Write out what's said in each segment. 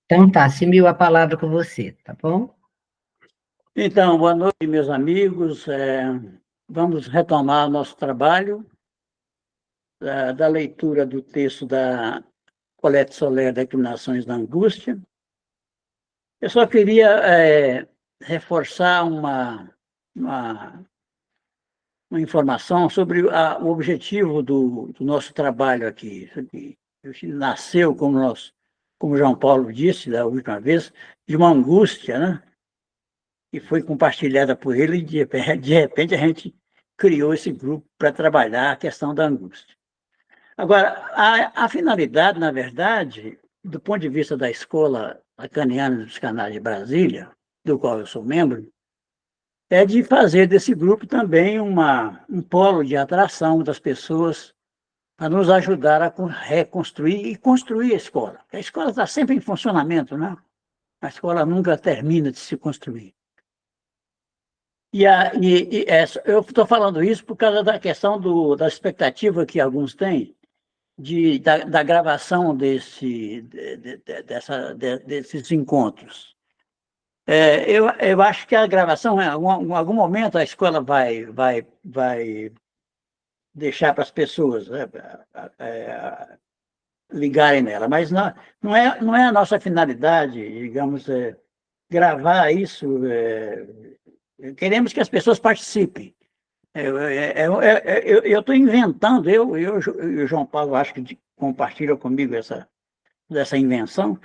Então tá, Simil, a palavra com você, tá bom? Então, boa noite, meus amigos. Vamos retomar nosso trabalho da leitura do texto da Colette Soler, Declinações da Angústia. Eu só queria reforçar uma, uma informação sobre o objetivo do nosso trabalho aqui. Nasceu, como João Paulo disse da última vez, de uma angústia, né? E foi compartilhada por ele, e de repente a gente criou esse grupo para trabalhar a questão da angústia. Agora, a finalidade, na verdade, do ponto de vista da Escola Lacaniana dos Canais de Brasília, do qual eu sou membro, é de fazer desse grupo também um polo de atração das pessoas para nos ajudar a reconstruir e construir a escola. A escola está sempre em funcionamento, né? A escola nunca termina de se construir. Eu estou falando isso por causa da questão da expectativa que alguns têm da gravação desses encontros. Eu acho que a gravação, em algum momento, a escola vai deixar para as pessoas, né, ligarem nela, mas não é a nossa finalidade, digamos, gravar isso. Queremos que as pessoas participem. Eu estou inventando, e o João Paulo acho que compartilha comigo dessa invenção,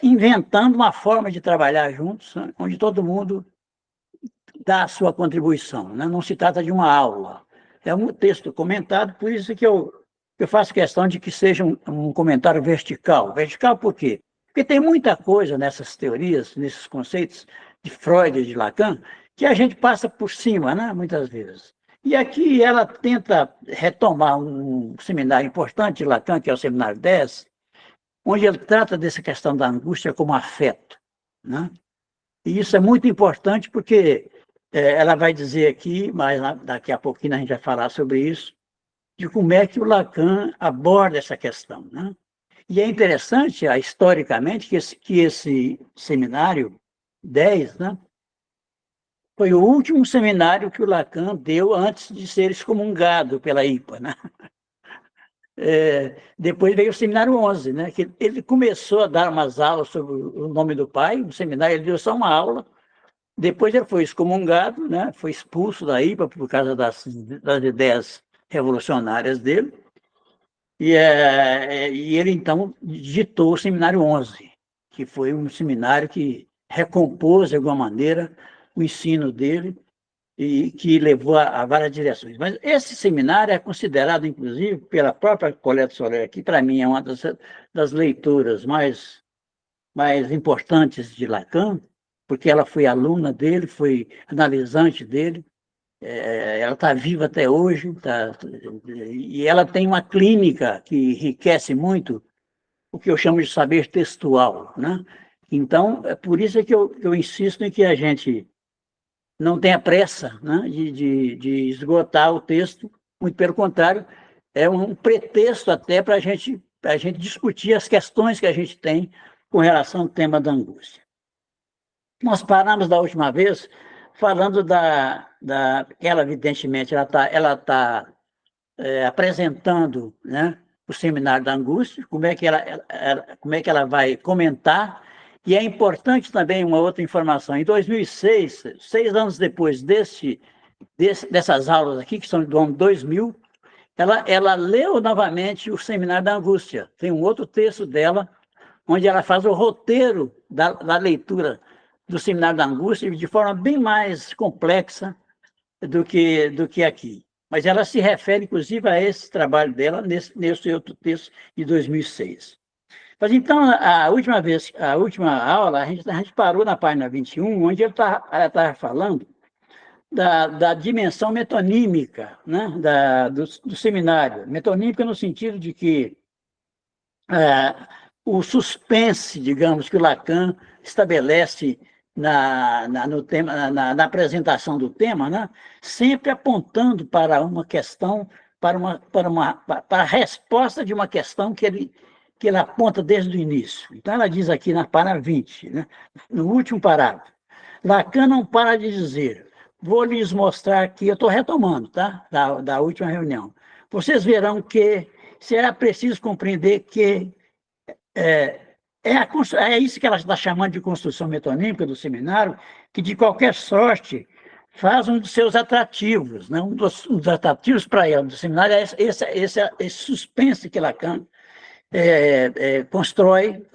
inventando uma forma de trabalhar juntos, né, onde todo mundo dá a sua contribuição. Né? Não se trata de uma aula. É um texto comentado, por isso que eu faço questão de que seja um comentário vertical. Vertical por quê? Porque tem muita coisa nessas teorias, nesses conceitos de Freud e de Lacan, que a gente passa por cima, né, muitas vezes. E aqui ela tenta retomar um seminário importante de Lacan, que é o seminário 10, onde ele trata dessa questão da angústia como afeto. Né? E isso é muito importante porque ela vai dizer aqui, mas daqui a pouquinho a gente vai falar sobre isso, de como é que o Lacan aborda essa questão. Né? E é interessante, historicamente, que esse seminário 10, né, foi o último seminário que o Lacan deu antes de ser excomungado pela IPA. Né? Depois veio o seminário 11, né, que ele começou a dar umas aulas sobre o nome do pai, no seminário ele deu só uma aula, depois ele foi excomungado, né, foi expulso da IPA por causa das ideias revolucionárias dele, e ele, então, ditou o seminário 11, que foi um seminário que recompôs, de alguma maneira, o ensino dele e que levou a várias direções. Mas esse seminário é considerado, inclusive, pela própria Colette Soler, que, para mim, é uma das leituras mais importantes de Lacan, porque ela foi aluna dele, foi analisante dele, ela está viva até hoje, e ela tem uma clínica que enriquece muito o que eu chamo de saber textual. Né? Então, é por isso que eu insisto em que a gente não tenha pressa, né, de esgotar o texto, muito pelo contrário, é um pretexto até para a gente discutir as questões que a gente tem com relação ao tema da angústia. Nós paramos da última vez falando ela, evidentemente, ela tá apresentando, né, o seminário da angústia, como é que ela vai comentar. E é importante também uma outra informação. Em 2006, 6 anos depois dessas aulas aqui, que são do ano 2000, ela leu novamente o Seminário da Angústia. Tem um outro texto dela, onde ela faz o roteiro da leitura do Seminário da Angústia de forma bem mais complexa do que aqui. Mas ela se refere, inclusive, a esse trabalho dela nesse outro texto de 2006. Mas então, a última aula, a gente parou na página 21, onde ela estava falando da dimensão metonímica, né, do seminário. Metonímica no sentido de que o suspense, digamos, que o Lacan estabelece no tema, na apresentação do tema, né, sempre apontando para uma questão, para a resposta de uma questão que ele que ela aponta desde o início. Então, ela diz aqui na página 20, né? No último parágrafo, Lacan não para de dizer, vou lhes mostrar aqui, eu estou retomando, tá? Da última reunião. Vocês verão que será preciso compreender que é isso que ela está chamando de construção metonímica do seminário, que de qualquer sorte faz um dos seus atrativos, né? Um dos atrativos para ela do seminário é esse suspense que Lacan constrói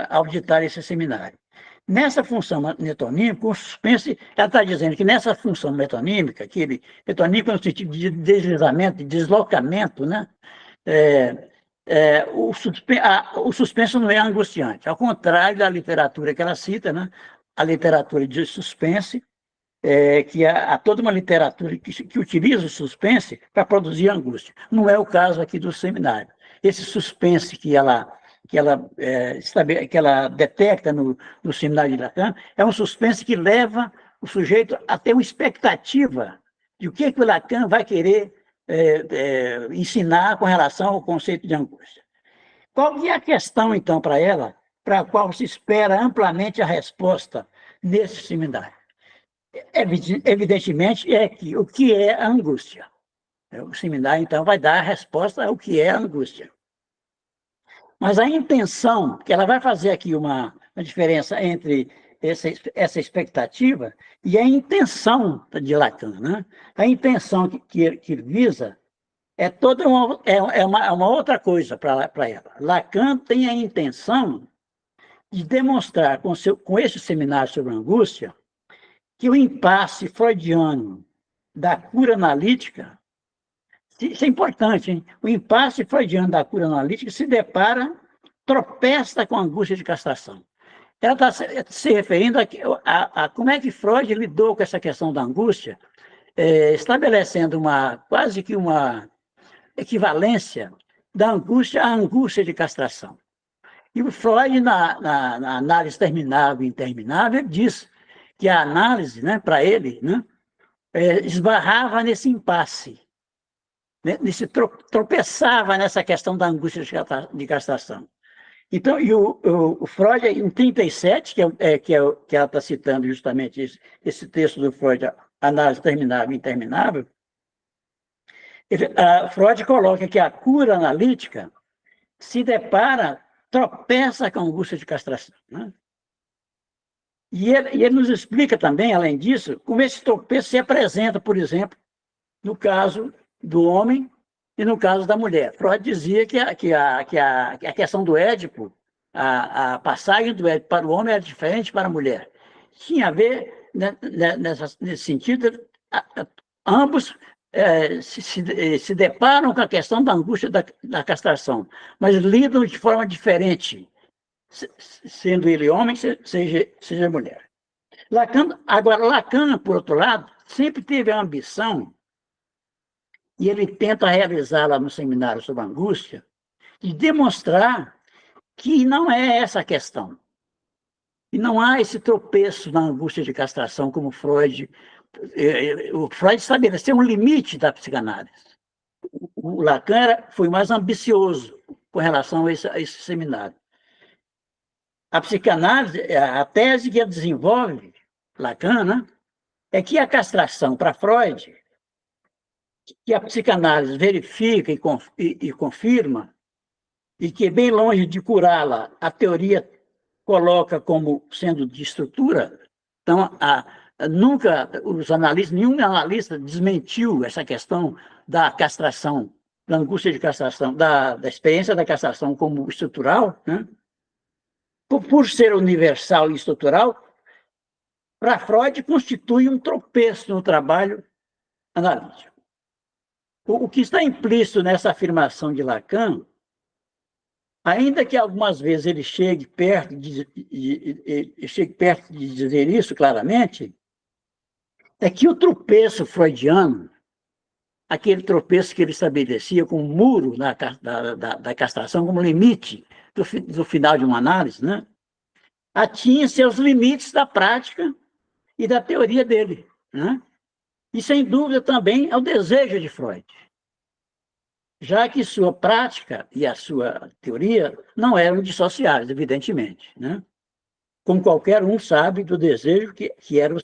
ao ditar esse seminário. Nessa função metonímica, o suspense, ela está dizendo que nessa função metonímica, metonímica no sentido de deslizamento, de deslocamento, né? O suspense não é angustiante, ao contrário da literatura que ela cita, né? A literatura de suspense, que há toda uma literatura que utiliza o suspense para produzir angústia. Não é o caso aqui do seminário. Esse suspense que ela detecta no seminário de Lacan é um suspense que leva o sujeito a ter uma expectativa de o que o Lacan vai querer ensinar com relação ao conceito de angústia. Qual que é a questão, então, para ela, para a qual se espera amplamente a resposta nesse seminário? Evidentemente, o que é a angústia. O seminário, então, vai dar a resposta ao que é a angústia. Mas a intenção, que ela vai fazer aqui uma diferença entre essa expectativa e a intenção de Lacan, né? A intenção que visa é toda uma outra coisa para ela. Lacan tem a intenção de demonstrar com esse seminário sobre a angústia que o impasse freudiano da cura analítica, isso é importante, hein? O impasse freudiano da cura analítica tropeça com a angústia de castração. Ela está se referindo a como é que Freud lidou com essa questão da angústia, estabelecendo quase que uma equivalência da angústia à angústia de castração. E o Freud, na análise terminável e interminável, diz que a análise, né, para ele, né, esbarrava nesse impasse, né, tropeçava nessa questão da angústia de castração. Então, e o Freud, em 37, que ela está citando justamente esse texto do Freud, Análise Terminável e Interminável, Freud coloca que a cura analítica tropeça com a angústia de castração, né? E ele nos explica também, além disso, como esse tropeço se apresenta, por exemplo, no caso do homem e no caso da mulher. Freud dizia que a questão do Édipo, a passagem do Édipo para o homem era diferente para a mulher. Tinha a ver, né, nesse sentido, ambos se deparam com a questão da angústia da castração, mas lidam de forma diferente, sendo ele homem, seja mulher. Lacan, por outro lado, sempre teve a ambição, e ele tenta realizá-la no seminário sobre a angústia, de demonstrar que não é essa a questão. E não há esse tropeço na angústia de castração, como Freud. O Freud estabeleceu um limite da psicanálise. O Lacan foi mais ambicioso com relação a esse seminário. A psicanálise, a tese que desenvolve Lacan, né, é que a castração, para Freud, que a psicanálise verifica e confirma, e que, bem longe de curá-la, a teoria coloca como sendo de estrutura. Então, nenhum analista desmentiu essa questão da castração, da angústia de castração, da experiência da castração como estrutural, né? Por ser universal e estrutural, para Freud constitui um tropeço no trabalho analítico. O que está implícito nessa afirmação de Lacan, ainda que algumas vezes ele chegue perto de dizer isso claramente, é que o tropeço freudiano, aquele tropeço que ele estabelecia como muro da castração, como limite do final de uma análise, né, atinge seus limites da prática e da teoria dele, né? E, sem dúvida, também é o desejo de Freud. já que sua prática e a sua teoria não eram dissociáveis, evidentemente, né? Como qualquer um sabe do desejo que era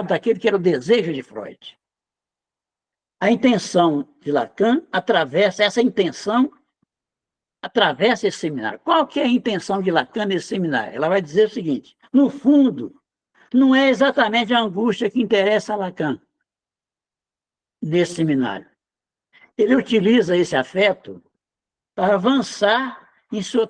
daquele que era o desejo de Freud. A intenção de Lacan atravessa esse seminário. Qual que é a intenção de Lacan nesse seminário? Ela vai dizer o seguinte: no fundo, não é exatamente a angústia que interessa a Lacan nesse seminário. Ele utiliza esse afeto para avançar em sua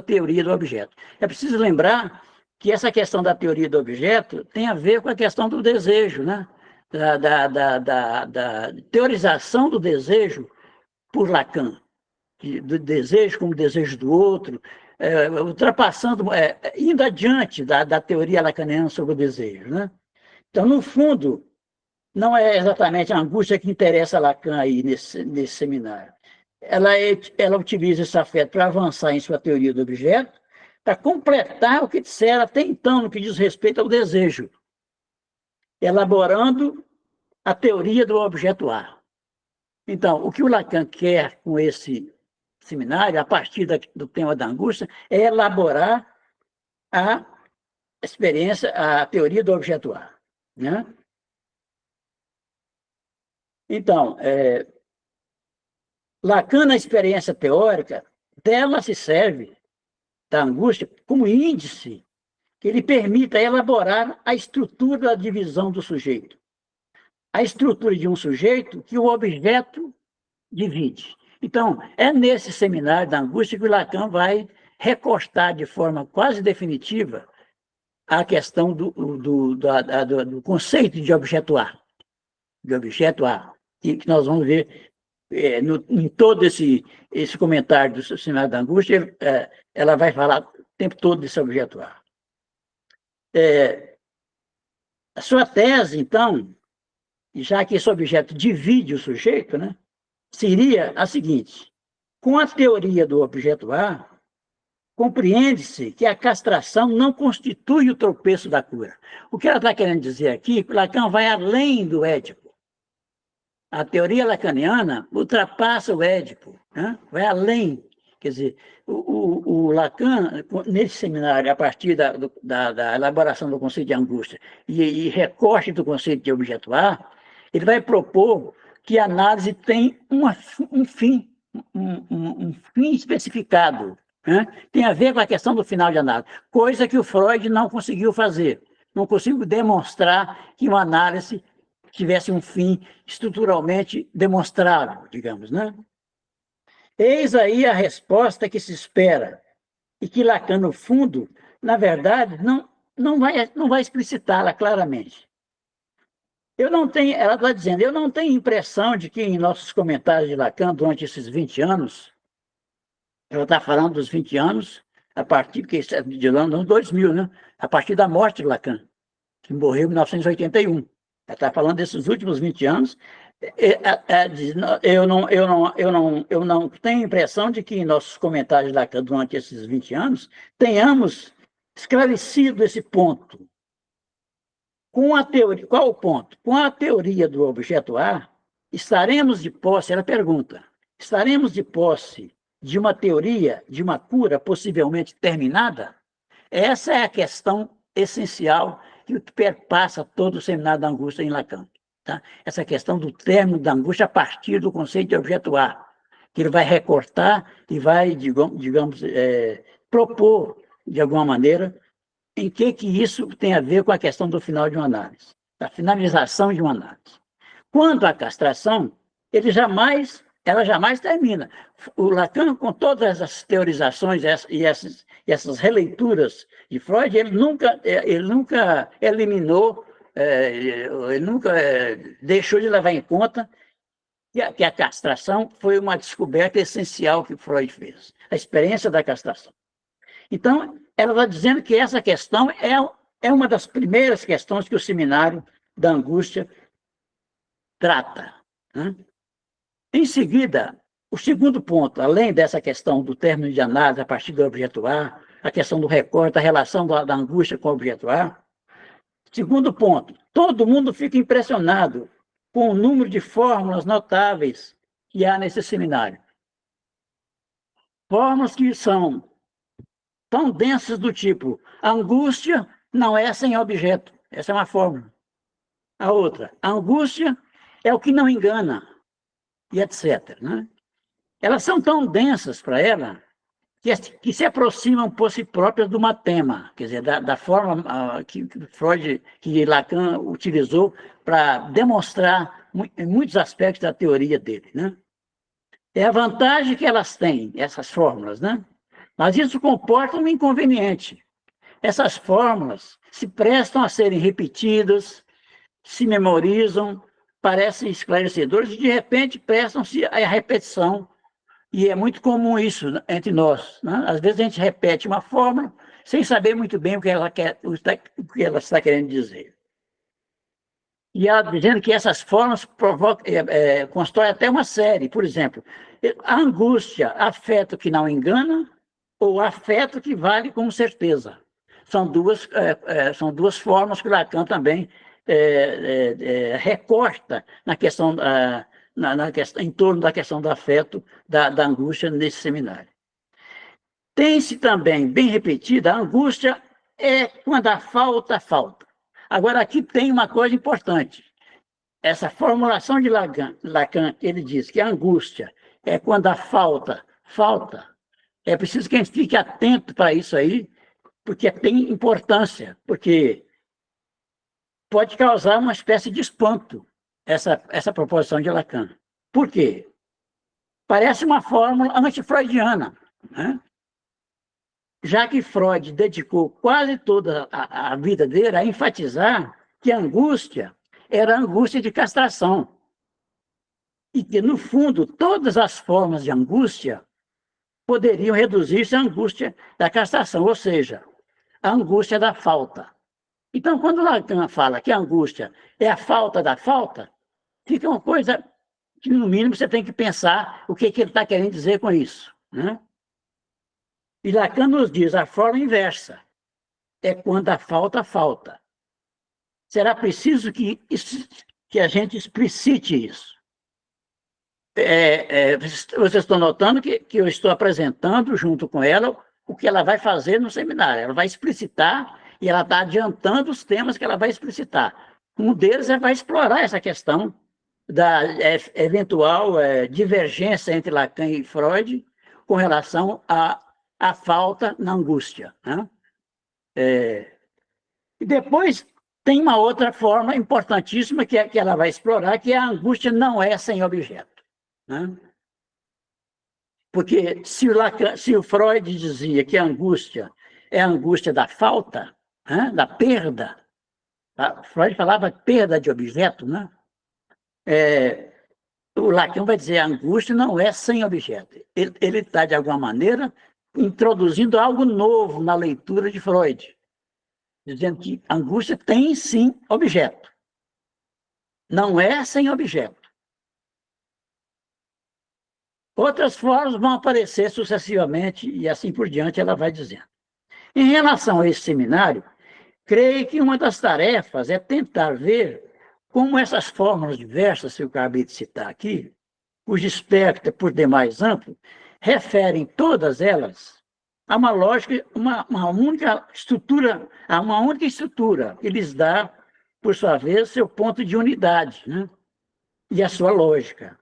teoria do objeto. É preciso lembrar que essa questão da teoria do objeto tem a ver com a questão do desejo, né? Da teorização do desejo por Lacan, do desejo como desejo do outro, ultrapassando, indo adiante da teoria lacaniana sobre o desejo, né? Então, no fundo, não é exatamente a angústia que interessa a Lacan aí nesse seminário. Ela utiliza esse afeto para avançar em sua teoria do objeto, para completar o que disseram até então no que diz respeito ao desejo, elaborando a teoria do objeto A. Então, o que o Lacan quer com esse seminário, a partir do tema da angústia, é elaborar a experiência, a teoria do objeto A, né? Então, Lacan, na experiência teórica, dela se serve, da angústia, como índice que lhe permita elaborar a estrutura da divisão do sujeito. A estrutura de um sujeito que o objeto divide. Então, é nesse seminário da angústia que o Lacan vai recostar de forma quase definitiva a questão do conceito de objeto A. De objeto A, que nós vamos ver em todo esse comentário do seminário da angústia, ela vai falar o tempo todo desse objeto A. A sua tese, então, já que esse objeto divide o sujeito, né, seria a seguinte: com a teoria do objeto A, compreende-se que a castração não constitui o tropeço da cura. O que ela está querendo dizer aqui é que Lacan vai além do Édipo. A teoria lacaniana ultrapassa o Édipo, né? Vai além. Quer dizer, o Lacan, nesse seminário, a partir da elaboração do conceito de angústia e recorte do conceito de objeto A, ele vai propor que a análise tem um fim especificado, né? Tem a ver com a questão do final de análise, coisa que o Freud não conseguiu fazer, não conseguiu demonstrar que uma análise tivesse um fim estruturalmente demonstrável, digamos, né? Eis aí a resposta que se espera, e que Lacan, no fundo, na verdade, não vai explicitá-la claramente. Ela está dizendo, eu não tenho impressão de que em nossos comentários de Lacan, durante esses 20 anos, ela está falando dos 20 anos, a partir de lá, no ano 2000, né? A partir da morte de Lacan, que morreu em 1981. Ela está falando desses últimos 20 anos. Eu não tenho impressão de que em nossos comentários de Lacan, durante esses 20 anos, tenhamos esclarecido esse ponto. Com a teoria, qual o ponto? Com a teoria do objeto A, estaremos de posse, ela pergunta, estaremos de posse de uma teoria, de uma cura possivelmente terminada? Essa é a questão essencial que perpassa todo o seminário da angústia em Lacan. Tá? Essa questão do término da angústia a partir do conceito de objeto A, que ele vai recortar e vai, digamos, propor, de alguma maneira, em que isso tem a ver com a questão do final de uma análise, da finalização de uma análise. Quanto à castração, ela jamais termina. O Lacan, com todas essas teorizações e essas releituras de Freud, ele nunca eliminou, ele nunca deixou de levar em conta que a castração foi uma descoberta essencial que Freud fez, a experiência da castração. Então, ela está dizendo que essa questão é uma das primeiras questões que o seminário da angústia trata, né? Em seguida, o segundo ponto, além dessa questão do término de análise a partir do objeto A, a questão do recorte, a relação da angústia com o objeto A, segundo ponto, todo mundo fica impressionado com o número de fórmulas notáveis que há nesse seminário. Fórmulas que são tão densas do tipo: a angústia não é sem objeto. Essa é uma fórmula. A outra: a angústia é o que não engana, e etc. Né? Elas são tão densas para ela que se aproximam por si próprias do matema, quer dizer, da forma que Freud, que Lacan utilizou para demonstrar muitos aspectos da teoria dele. Né? É a vantagem que elas têm, essas fórmulas, né? Mas isso comporta um inconveniente. Essas fórmulas se prestam a serem repetidas, se memorizam, parecem esclarecedoras e, de repente, prestam-se à repetição. E é muito comum isso entre nós. Né? Às vezes a gente repete uma fórmula sem saber muito bem o que ela está querendo dizer. E ela dizendo que essas fórmulas constroem até uma série. Por exemplo, a angústia, afeto que não engana ou afeto que vale com certeza. São duas formas que Lacan também recorta na questão, em torno da questão do afeto, da angústia nesse seminário. Tem-se também, bem repetida, a angústia é quando a falta, falta. Agora, aqui tem uma coisa importante. Essa formulação de Lacan, ele diz que a angústia é quando a falta, falta. É preciso que a gente fique atento para isso aí, porque tem importância, porque pode causar uma espécie de espanto essa proposição de Lacan. Por quê? Parece uma fórmula anti-freudiana, né? Já que Freud dedicou quase toda a vida dele a enfatizar que a angústia era a angústia de castração. E que, no fundo, todas as formas de angústia poderiam reduzir-se à angústia da castração, ou seja, a angústia da falta. Então, quando Lacan fala que a angústia é a falta da falta, fica uma coisa que, no mínimo, você tem que pensar o que ele está querendo dizer com isso. Né? E Lacan nos diz a forma inversa. É quando a falta, falta. Será preciso que a gente explicite isso. Vocês estão notando que eu estou apresentando, junto com ela, o que ela vai fazer no seminário. Ela vai explicitar e ela está adiantando os temas que ela vai explicitar. Um deles vai explorar essa questão da eventual divergência entre Lacan e Freud com relação à falta na angústia. Né? E depois tem uma outra forma importantíssima que ela vai explorar, que a angústia não é sem objeto. Né? Porque se o Freud dizia que a angústia é a angústia da falta, né? Da perda, Freud falava perda de objeto, né? O Lacan vai dizer que a angústia não é sem objeto. Ele está, de alguma maneira, introduzindo algo novo na leitura de Freud, dizendo que a angústia tem, sim, objeto. Não é sem objeto. Outras formas vão aparecer sucessivamente e assim por diante ela vai dizendo. Em relação a esse seminário, creio que uma das tarefas é tentar ver como essas fórmulas diversas que eu acabei de citar aqui, cujo espectro é por demais amplo, referem todas elas a uma lógica, uma única estrutura, a uma única estrutura que lhes dá, por sua vez, seu ponto de unidade, né? E a sua lógica.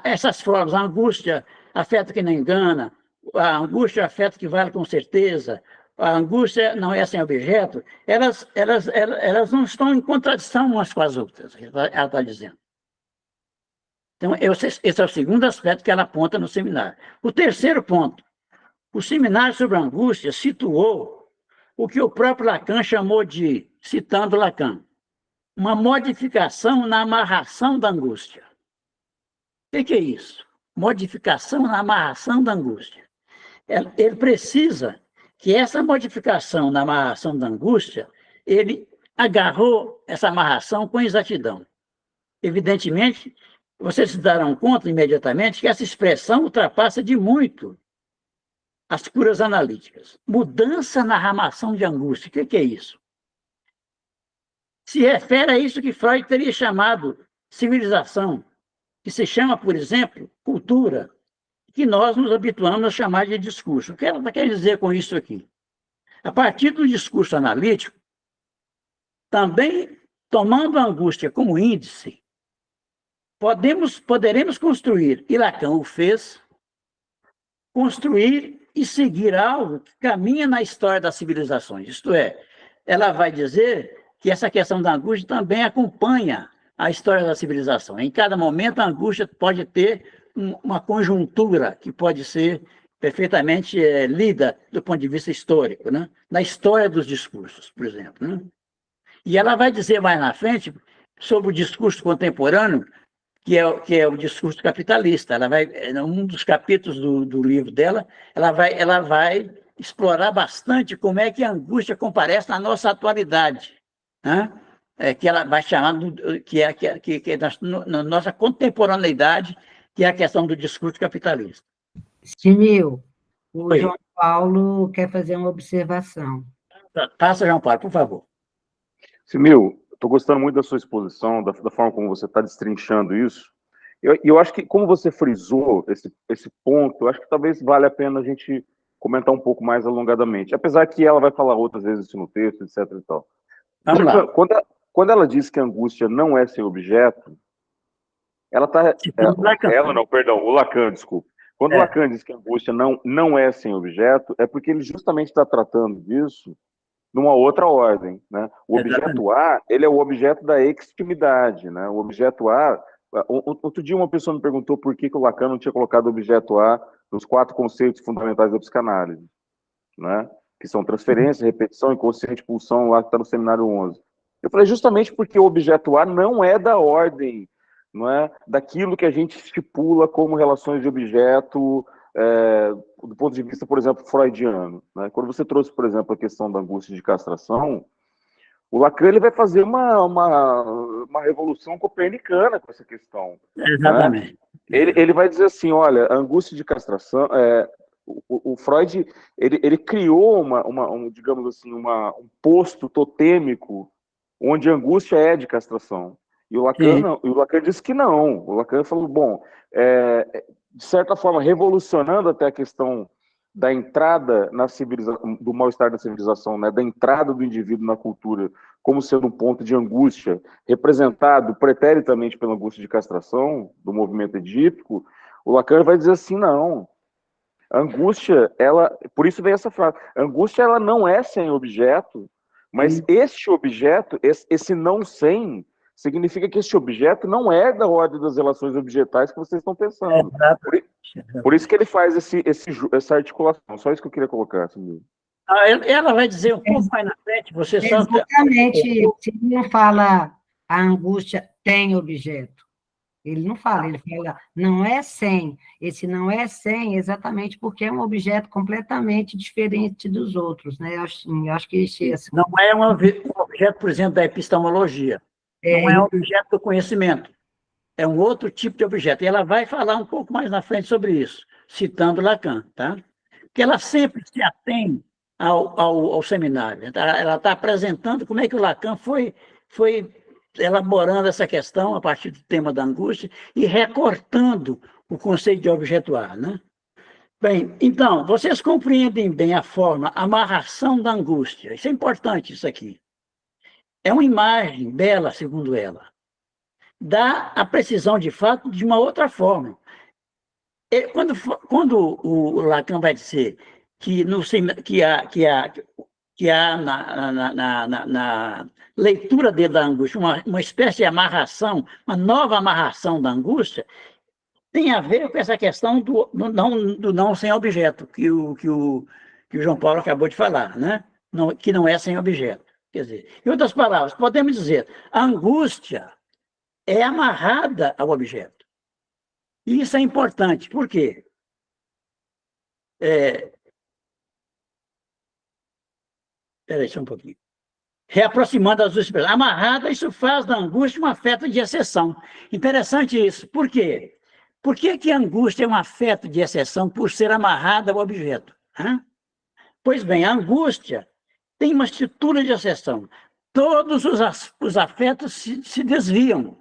Essas formas, a angústia, afeto que não engana, a angústia, afeto que vale com certeza, a angústia não é sem objeto, elas não estão em contradição umas com as outras, ela está dizendo. Então, esse é o segundo aspecto que ela aponta no seminário. O terceiro ponto, o seminário sobre a angústia situou o que o próprio Lacan chamou de, citando Lacan, uma modificação na amarração da angústia. O que é isso? Modificação na amarração da angústia. Ele precisa que essa modificação na amarração da angústia, ele agarrou essa amarração com exatidão. Evidentemente, vocês se darão conta imediatamente que essa expressão ultrapassa de muito as curas analíticas. Mudança na armação de angústia, o que é isso? se refere a isso que Freud teria chamado civilização, que se chama, por exemplo, cultura, que nós nos habituamos a chamar de discurso. O que ela está querendo dizer com isso aqui? A partir do discurso analítico, também tomando a angústia como índice, poderemos construir, e Lacan o fez, construir e seguir algo que caminha na história das civilizações. Isto é, ela vai dizer que essa questão da angústia também acompanha a história da civilização. Em cada momento, a angústia pode ter uma conjuntura que pode ser perfeitamente lida do ponto de vista histórico, né? Na história dos discursos, por exemplo. Né? E ela vai dizer mais na frente sobre o discurso contemporâneo, que é o discurso capitalista. Ela vai, em um dos capítulos do livro dela, ela vai explorar bastante como é que a angústia comparece na nossa atualidade, né? Que ela vai chamar, que é na nossa contemporaneidade, que é a questão do discurso capitalista. Simil, o Oi. João Paulo quer fazer uma observação. Passa, João Paulo, por favor. Simil, estou gostando muito da sua exposição, da forma como você está destrinchando isso. Eu acho que, como você frisou esse ponto, eu acho que talvez valha a pena a gente comentar um pouco mais alongadamente. Apesar que ela vai falar outras vezes isso no texto, etc. E tal. Vamos lá. Quando ela diz que a angústia não é sem objeto, ela está... Ela não, perdão, o Lacan, desculpe. Quando o Lacan diz que a angústia não é sem objeto, é porque ele justamente está tratando disso numa outra ordem, né? O objeto A, ele é o objeto da extimidade, né? O objeto A... Outro dia uma pessoa me perguntou por que o Lacan não tinha colocado o objeto A nos 4 conceitos fundamentais da psicanálise, né? Que são transferência, repetição, inconsciente, pulsão, lá que está no seminário 11. Eu falei justamente porque o objeto A não é da ordem, não é daquilo que a gente estipula como relações de objeto, do ponto de vista, por exemplo, freudiano. Né? Quando você trouxe, por exemplo, a questão da angústia de castração, o Lacan ele vai fazer uma revolução copernicana com essa questão. Exatamente. Né? Ele vai dizer assim, olha, a angústia de castração... O Freud ele criou digamos assim, um posto totêmico onde a angústia é de castração. E o Lacan disse que não. O Lacan falou, bom, de certa forma, revolucionando até a questão da entrada na civilização, do mal-estar da civilização, né, da entrada do indivíduo na cultura como sendo um ponto de angústia, representado preteritamente pela angústia de castração do movimento edípico, o Lacan vai dizer assim, não, a angústia, por isso vem essa frase, a angústia ela não é sem objeto, mas este objeto, esse não sem, significa que este objeto não é da ordem das relações objetais que vocês estão pensando. Por isso que ele faz essa articulação. Só isso que eu queria colocar. Assim. Ela vai dizer um pouco mais na frente, você exatamente, se ele não fala a angústia tem objeto. Ele não fala, ele fala não é sem. Esse não é sem exatamente porque é um objeto completamente diferente dos outros, né? Eu acho que esse... Não é um objeto, por exemplo, da epistemologia. Não é um objeto do conhecimento. É um outro tipo de objeto. E ela vai falar um pouco mais na frente sobre isso, citando Lacan, tá? Porque ela sempre se atém ao seminário. Ela está apresentando como é que o Lacan foi elaborando essa questão a partir do tema da angústia e recortando o conceito de objeto A, né? Bem, então, vocês compreendem bem a forma, a amarração da angústia. Isso é importante, isso aqui. É uma imagem bela, segundo ela. Dá a precisão de fato de uma outra forma. Quando o Lacan vai dizer que há na leitura dele da angústia uma espécie de amarração, uma nova amarração da angústia, tem a ver com essa questão do não sem objeto, que o João Paulo acabou de falar, né? Que não é sem objeto. Quer dizer, em outras palavras, podemos dizer, a angústia é amarrada ao objeto. E isso é importante, por quê? Espera aí só um pouquinho. Reaproximando as duas pessoas. Amarrada, isso faz da angústia um afeto de exceção. Interessante isso. Por quê? Por que a angústia é um afeto de exceção por ser amarrada ao objeto? Pois bem, a angústia tem uma estrutura de exceção. todos os afetos se desviam,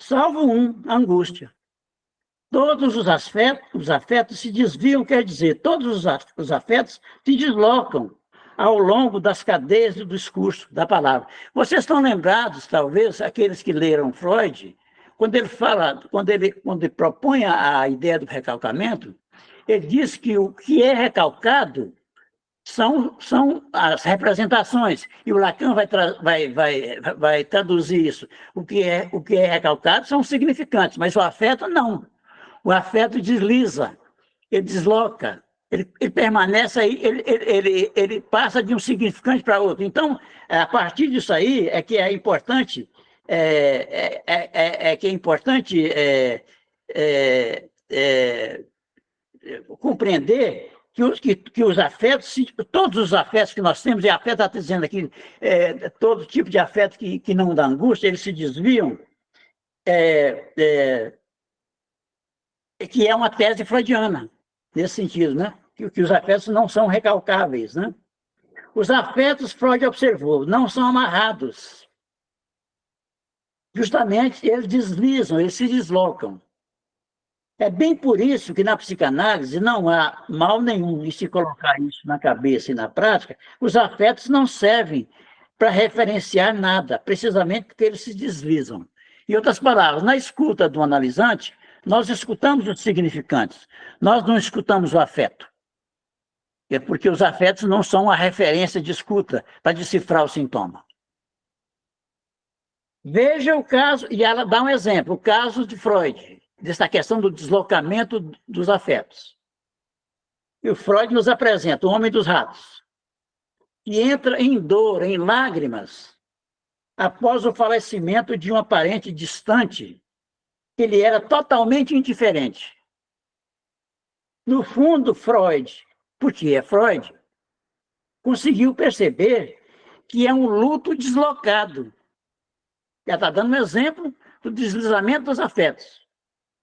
salvo um, a angústia. Todos os afetos se desviam, quer dizer, todos os afetos se deslocam ao longo das cadeias do discurso, da palavra. Vocês estão lembrados, talvez, aqueles que leram Freud, quando ele propõe a ideia do recalcamento, ele diz que o que é recalcado são as representações, e o Lacan vai traduzir isso. O que é recalcado são os significantes, mas o afeto não. O afeto desliza, ele desloca, ele permanece aí, ele passa de um significante para outro. Então, a partir disso aí que é importante, compreender que os afetos, todos os afetos que nós temos, e afeto está dizendo aqui, todo tipo de afeto que não dá angústia, eles se desviam, que é uma tese freudiana, nesse sentido, né? Que os afetos não são recalcáveis, né? Os afetos, Freud observou, não são amarrados. Justamente, eles deslizam, eles se deslocam. É bem por isso que na psicanálise não há mal nenhum em se colocar isso na cabeça e na prática. Os afetos não servem para referenciar nada, precisamente porque eles se deslizam. Em outras palavras, na escuta do analisante, nós escutamos os significantes, nós não escutamos o afeto. É porque os afetos não são a referência de escuta para decifrar o sintoma. Veja o caso, e ela dá um exemplo, o caso de Freud, dessa questão do deslocamento dos afetos. E o Freud nos apresenta o homem dos ratos, que entra em dor, em lágrimas, após o falecimento de um parente distante, que ele era totalmente indiferente. No fundo, Freud, porque é Freud, conseguiu perceber que é um luto deslocado. Já está dando um exemplo do deslizamento dos afetos.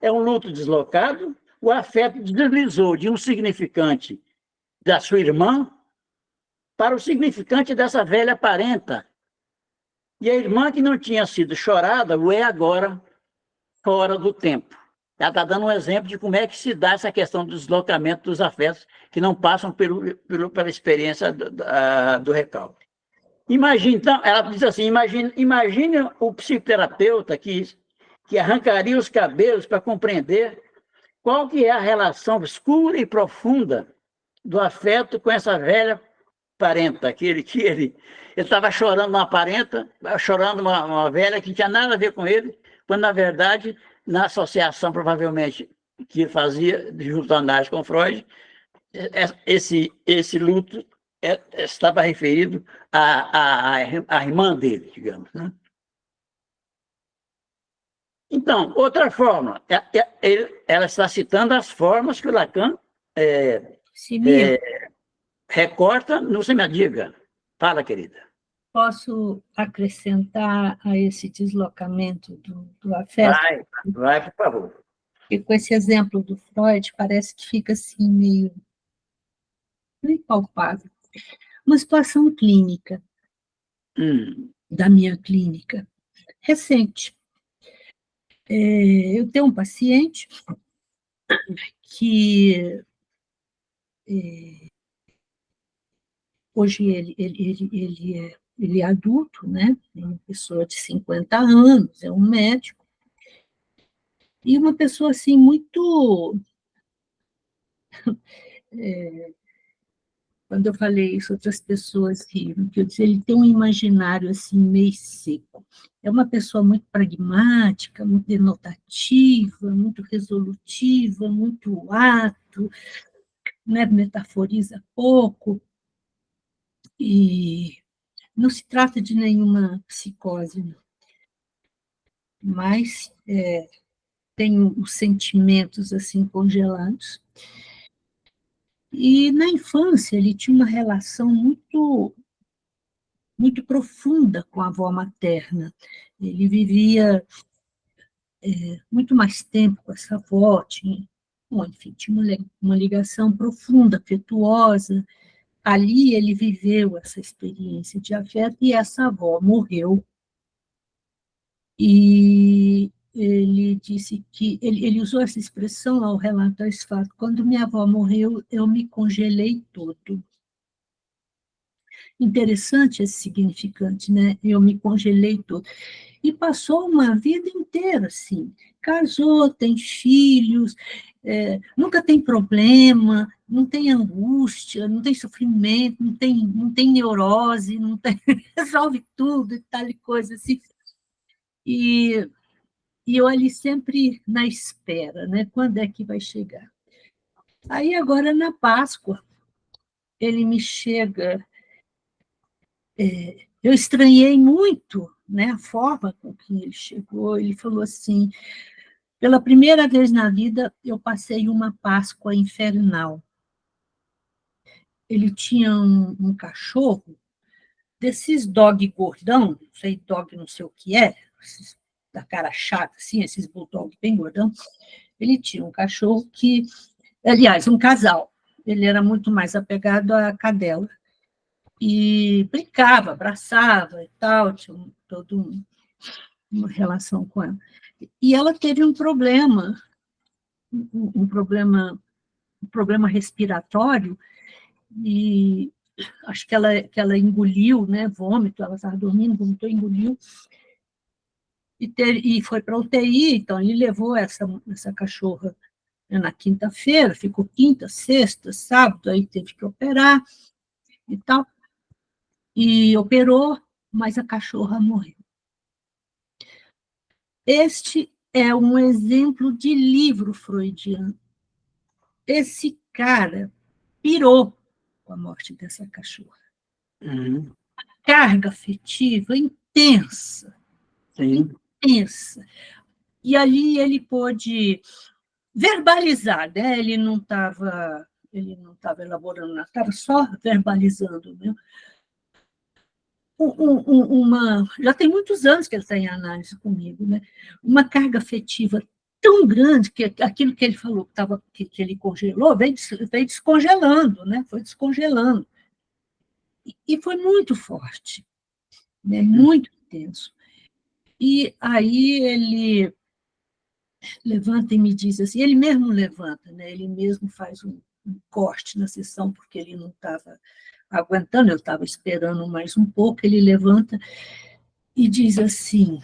É um luto deslocado, o afeto deslizou de um significante da sua irmã para o significante dessa velha parenta. E a irmã que não tinha sido chorada o é agora fora do tempo. Ela está dando um exemplo de como é que se dá essa questão do deslocamento dos afetos que não passam pela experiência do recalque. Imagine, então, ela diz assim, imagine o psicoterapeuta que arrancaria os cabelos para compreender qual que é a relação escura e profunda do afeto com essa velha parenta, que ele estava chorando uma parenta, chorando uma velha que não tinha nada a ver com ele, quando, na verdade, na associação, provavelmente, que fazia junto à análise com Freud, esse luto estava referido à irmã dele, digamos, né? Então, outra forma, ela está citando as formas que o Lacan recorta no Semadiga. Fala, querida. Posso acrescentar a esse deslocamento do afeto? Vai, por favor. E com esse exemplo do Freud, parece que fica assim meio impalpável. Uma situação clínica, da minha clínica, recente. Eu tenho um paciente que hoje ele é adulto, né? É uma pessoa de 50 anos, é um médico, e uma pessoa assim muito... Quando eu falei isso, outras pessoas riram, que eu disse, ele tem um imaginário assim meio seco. É uma pessoa muito pragmática, muito denotativa, muito resolutiva, muito ato, né, metaforiza pouco, e não se trata de nenhuma psicose, não. Mas tem os sentimentos assim congelados. E na infância ele tinha uma relação muito profunda com a avó materna. Ele vivia muito mais tempo com essa avó, tinha uma ligação profunda, afetuosa, ali ele viveu essa experiência de afeto e essa avó morreu. E ele disse que, ele usou essa expressão ao relatar esse fato: quando minha avó morreu, eu me congelei todo. Interessante esse significante, né? Eu me congelei todo. E passou uma vida inteira assim. Casou, tem filhos, nunca tem problema, não tem angústia, não tem sofrimento, não tem neurose, não tem, resolve tudo e tal e coisa assim. E eu ali sempre na espera, né? Quando é que vai chegar? Aí agora na Páscoa ele me chega. Eu estranhei muito, né, a forma com que ele chegou. Ele falou assim: pela primeira vez na vida eu passei uma Páscoa infernal. Ele tinha um cachorro desses dog gordão, não sei, dog não sei o que é, esses da cara chata, assim, esses bulldog bem gordão. Ele tinha um cachorro que, aliás, um casal. Ele era muito mais apegado à cadela. E brincava, abraçava e tal, tinha toda uma relação com ela. E ela teve um problema, um problema respiratório, e acho que ela engoliu, né, vômito, ela estava dormindo, vomitou, engoliu, e foi para a UTI. Então ele levou essa cachorra na quinta-feira, ficou quinta, sexta, sábado, aí teve que operar e tal, e operou, mas a cachorra morreu. Este é um exemplo de livro freudiano. Esse cara pirou com a morte dessa cachorra. Uhum. Carga afetiva intensa, Sim. intensa. E ali ele pôde verbalizar, né? Ele não estava elaborando nada, estava só verbalizando, né? Já tem muitos anos que ele está em análise comigo, né? Uma carga afetiva tão grande que aquilo que ele falou que ele congelou veio descongelando, né? Foi descongelando. E foi muito forte, né? Muito intenso. E aí ele levanta e me diz assim, ele mesmo levanta, né? Ele mesmo faz um corte na sessão, porque ele não estava aguentando, eu estava esperando mais um pouco, ele levanta e diz assim: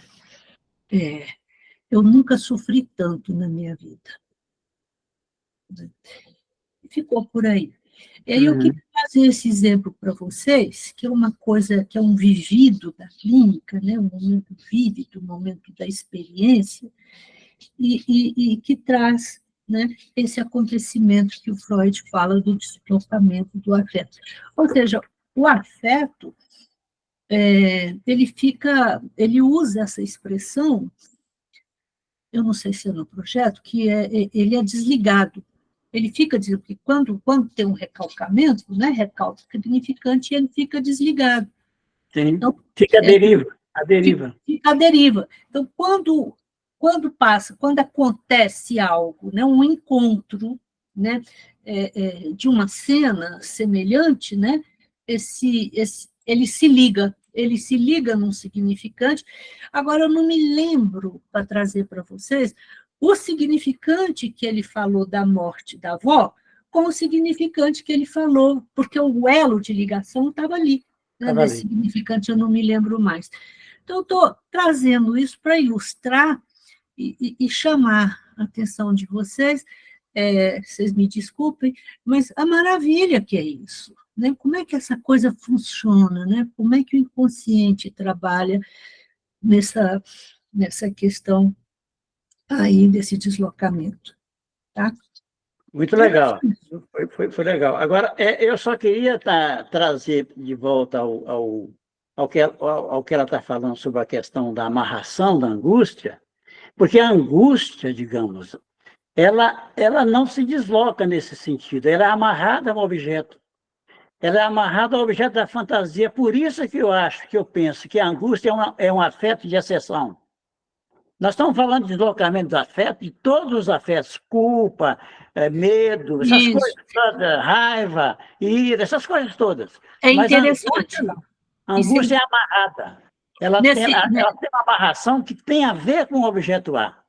eu nunca sofri tanto na minha vida. Ficou por aí. E aí eu queria fazer esse exemplo para vocês, que é uma coisa, que é um vivido da clínica, né? Um momento vívido, um momento da experiência, e que traz, né, esse acontecimento que o Freud fala do deslocamento do afeto. Ou seja, o afeto, ele usa essa expressão, eu não sei se é no projeto, que ele é desligado. Ele fica desligado, porque quando tem um recalcamento, né, recalque significante, ele fica desligado. Sim. Então, fica a deriva. Fica a deriva. Então, quando acontece algo, né, um encontro, né, de uma cena semelhante, né, ele se liga num significante. Agora, eu não me lembro, para trazer para vocês, o significante que ele falou da morte da avó com o significante que ele falou, porque o elo de ligação estava ali, né, desse significante eu não me lembro mais. Então, eu estou trazendo isso para ilustrar e chamar a atenção de vocês, vocês me desculpem, mas a maravilha que é isso, né? Como é que essa coisa funciona, né? Como é que o inconsciente trabalha nessa questão aí desse deslocamento, tá? Muito legal, foi legal. Agora, eu só queria trazer de volta ao que ela está falando sobre a questão da amarração, da angústia, porque a angústia, digamos, ela não se desloca nesse sentido, ela é amarrada ao objeto. Ela é amarrada ao objeto da fantasia. Por isso que eu penso que a angústia é um afeto de exceção. Nós estamos falando de deslocamento do afeto, de todos os afetos, culpa, medo, essas Isso. coisas todas, raiva, ira, essas coisas todas. É Mas a angústia interessante. não. A angústia é amarrada. Ela tem uma amarração que tem a ver com o objeto A.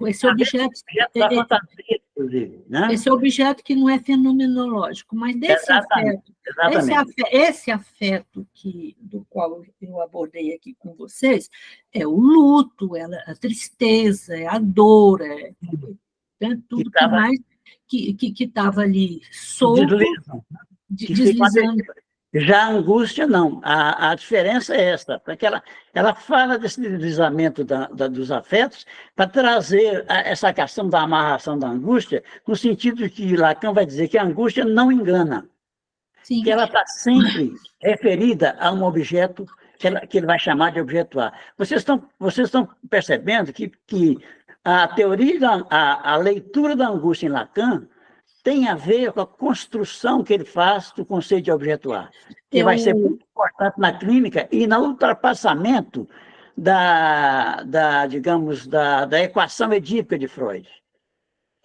Esse objeto, Da fantasia, inclusive, né? esse objeto que não é fenomenológico, mas desse Exatamente, afeto, exatamente. esse afeto do qual eu abordei aqui com vocês, é o luto, é a tristeza, é a dor, tudo que mais que estava ali solto, deslizando. Já a angústia, não. A diferença é esta, porque ela fala desse deslizamento dos afetos para trazer essa questão da amarração da angústia, no sentido de que Lacan vai dizer que a angústia não engana, Sim. que ela está sempre referida a um objeto que ele vai chamar de objeto A. Vocês estão percebendo que a teoria, a leitura da angústia em Lacan tem a ver com a construção que ele faz do conceito de objeto A, que vai ser muito importante na clínica e no ultrapassamento digamos, da equação edípica de Freud,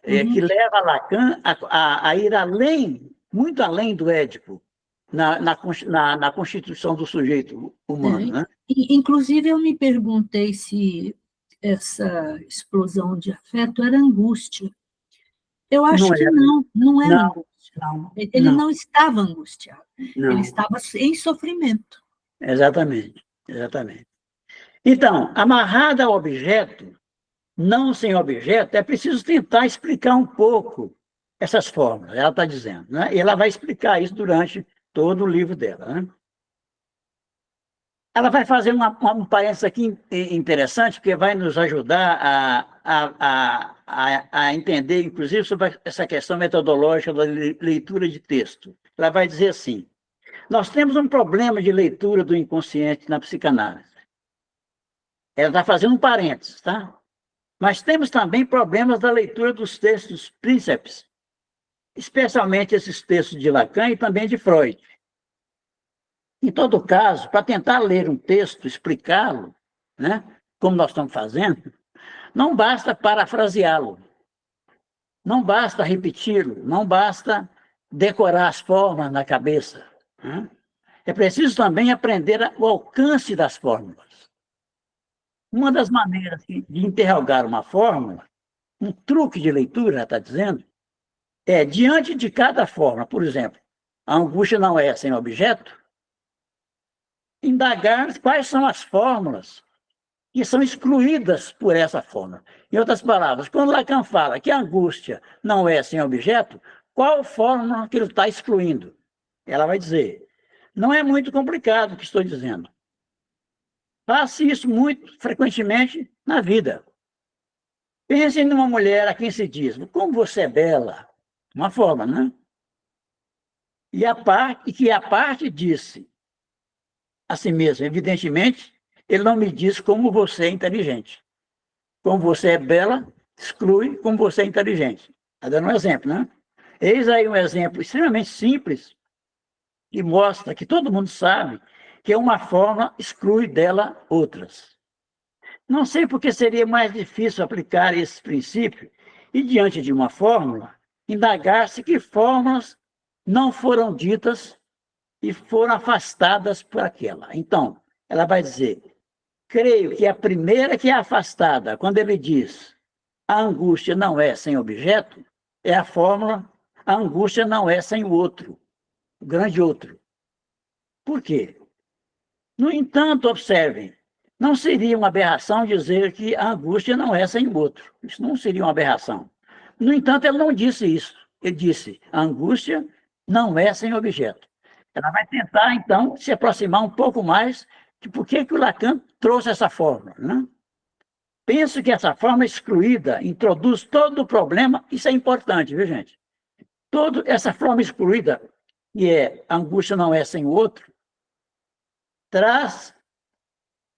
que leva Lacan a ir além, muito além do Édipo, na constituição do sujeito humano. Né? Inclusive, eu me perguntei se essa explosão de afeto era angústia. Eu acho que não era angústia. Ele não estava angustiado, ele estava em sofrimento. Exatamente, exatamente. Então, amarrada ao objeto, não sem objeto, é preciso tentar explicar um pouco essas fórmulas, ela está dizendo, né? E ela vai explicar isso durante todo o livro dela. Né? Ela vai fazer um parênteses aqui interessante, porque vai nos ajudar a entender, inclusive, sobre essa questão metodológica da leitura de texto. Ela vai dizer assim, nós temos um problema de leitura do inconsciente na psicanálise. Ela está fazendo um parênteses, tá? Mas temos também problemas da leitura dos textos príncipes, especialmente esses textos de Lacan e também de Freud. Em todo caso, para tentar ler um texto, explicá-lo, né, como nós estamos fazendo, não basta parafraseá-lo, não basta repeti-lo, não basta decorar as formas na cabeça. Né? É preciso também aprender o alcance das fórmulas. Uma das maneiras de interrogar uma fórmula, um truque de leitura, está dizendo, é, diante de cada fórmula, por exemplo, a angústia não é sem objeto, indagar quais são as fórmulas que são excluídas por essa fórmula. Em outras palavras, quando Lacan fala que a angústia não é sem objeto, qual fórmula que ele está excluindo? Ela vai dizer, não é muito complicado o que estou dizendo. Faça isso muito frequentemente na vida. Pense numa mulher a quem se diz, como você é bela, uma forma, né? E que a parte disse a si mesmo, evidentemente, ele não me diz como você é inteligente. Como você é bela, exclui como você é inteligente. Está dando um exemplo, né? Eis aí um exemplo extremamente simples que mostra que todo mundo sabe que uma forma exclui dela outras. Não sei por que seria mais difícil aplicar esse princípio e, diante de uma fórmula, indagar-se que fórmulas não foram ditas e foram afastadas por aquela. Então, ela vai dizer, creio que a primeira que é afastada, quando ele diz a angústia não é sem objeto, é a fórmula a angústia não é sem o outro, o grande outro. Por quê? No entanto, observem, não seria uma aberração dizer que a angústia não é sem o outro. Isso não seria uma aberração. No entanto, ele não disse isso. Ele disse, a angústia não é sem objeto. Ela vai tentar, então, se aproximar um pouco mais de por que o Lacan trouxe essa fórmula. Né? Penso que essa forma excluída introduz todo o problema, isso é importante, viu, gente? Essa forma excluída, que é a angústia não é sem o outro, traz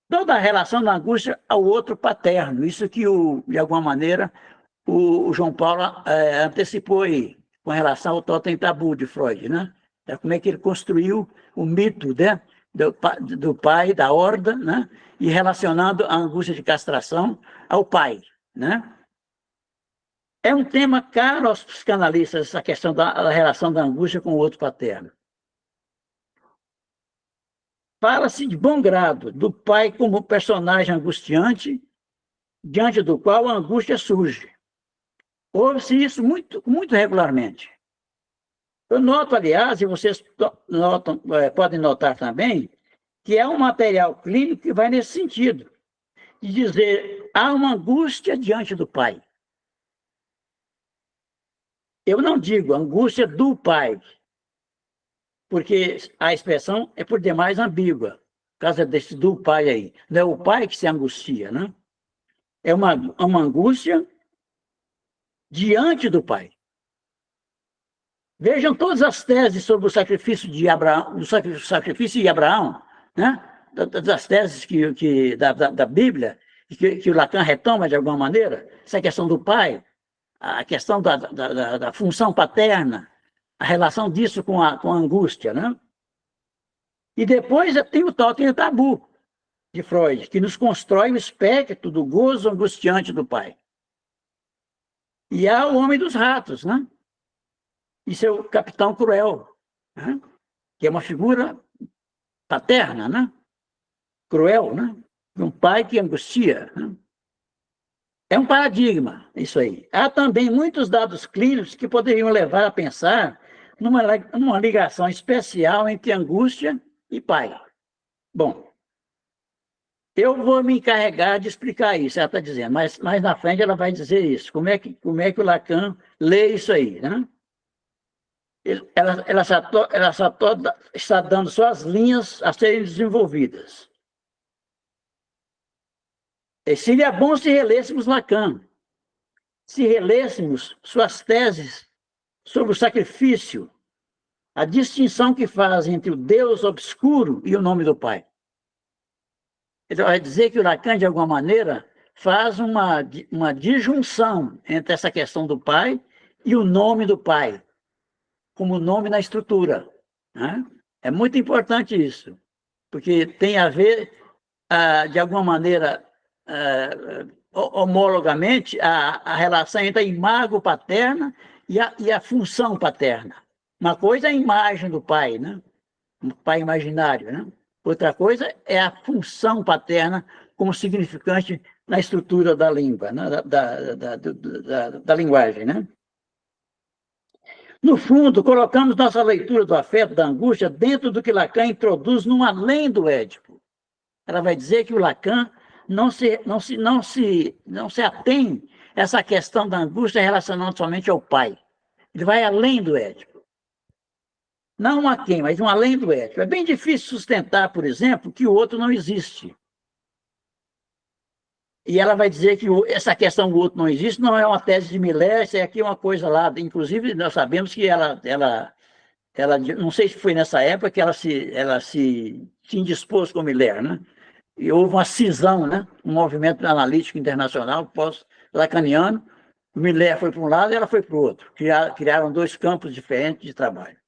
toda a relação da angústia ao outro paterno. Isso que, de alguma maneira, o João Paulo antecipou aí, com relação ao totem tabu de Freud, né? Como é que ele construiu o mito, né, do pai, da horda, né, e relacionando a angústia de castração ao pai. Né? É um tema caro aos psicanalistas, essa questão da relação da angústia com o outro paterno. Fala-se de bom grado do pai como personagem angustiante, diante do qual a angústia surge. Ouve-se isso muito, muito regularmente. Eu noto, aliás, e vocês notam, podem notar também, que é um material clínico que vai nesse sentido, de dizer, há uma angústia diante do pai. Eu não digo angústia do pai, porque a expressão é por demais ambígua, por causa desse do pai aí. Não é o pai que se angustia, né? É uma angústia diante do pai. Vejam todas as teses sobre o sacrifício de Abraão, né? Das teses da Bíblia, que o Lacan retoma de alguma maneira, essa questão do pai, a questão da função paterna, a relação disso com a angústia, né? E depois tem o tabu de Freud, que nos constrói o espectro do gozo angustiante do pai. E há o homem dos ratos, né? E seu capitão cruel, né? Que é uma figura paterna, né? Cruel, né? Um pai que angustia, né? É um paradigma, isso aí. Há também muitos dados clínicos que poderiam levar a pensar numa ligação especial entre angústia e pai. Bom, eu vou me encarregar de explicar isso, ela está dizendo, mas mais na frente ela vai dizer isso. Como é que o Lacan lê isso aí, né? Ela está dando só as linhas a serem desenvolvidas. Seria bom se relêssemos Lacan, se relêssemos suas teses sobre o sacrifício, a distinção que faz entre o Deus obscuro e o nome do Pai. Ele vai dizer que o Lacan, de alguma maneira, faz uma disjunção entre essa questão do Pai e o nome do Pai, como nome na estrutura, né? É muito importante isso, porque tem a ver, de alguma maneira, homologamente, a relação entre a imago paterna e a função paterna. Uma coisa é a imagem do pai, né? O pai imaginário, né? Outra coisa é a função paterna como significante na estrutura da língua, né? da linguagem, né? No fundo, colocamos nossa leitura do afeto, da angústia, dentro do que Lacan introduz num além do Édipo. Ela vai dizer que o Lacan não se atém a essa questão da angústia relacionando somente ao pai. Ele vai além do Édipo. Não a quem, mas um além do Édipo. É bem difícil sustentar, por exemplo, que o outro não existe. E ela vai dizer que essa questão do outro não existe não é uma tese de Miller, isso é aqui uma coisa lá. Inclusive, nós sabemos que ela não sei se foi nessa época que ela se indispôs com Miller, né? E houve uma cisão, né? Um movimento analítico internacional pós-lacaniano. Miller foi para um lado e ela foi para o outro. Criaram dois campos diferentes de trabalho.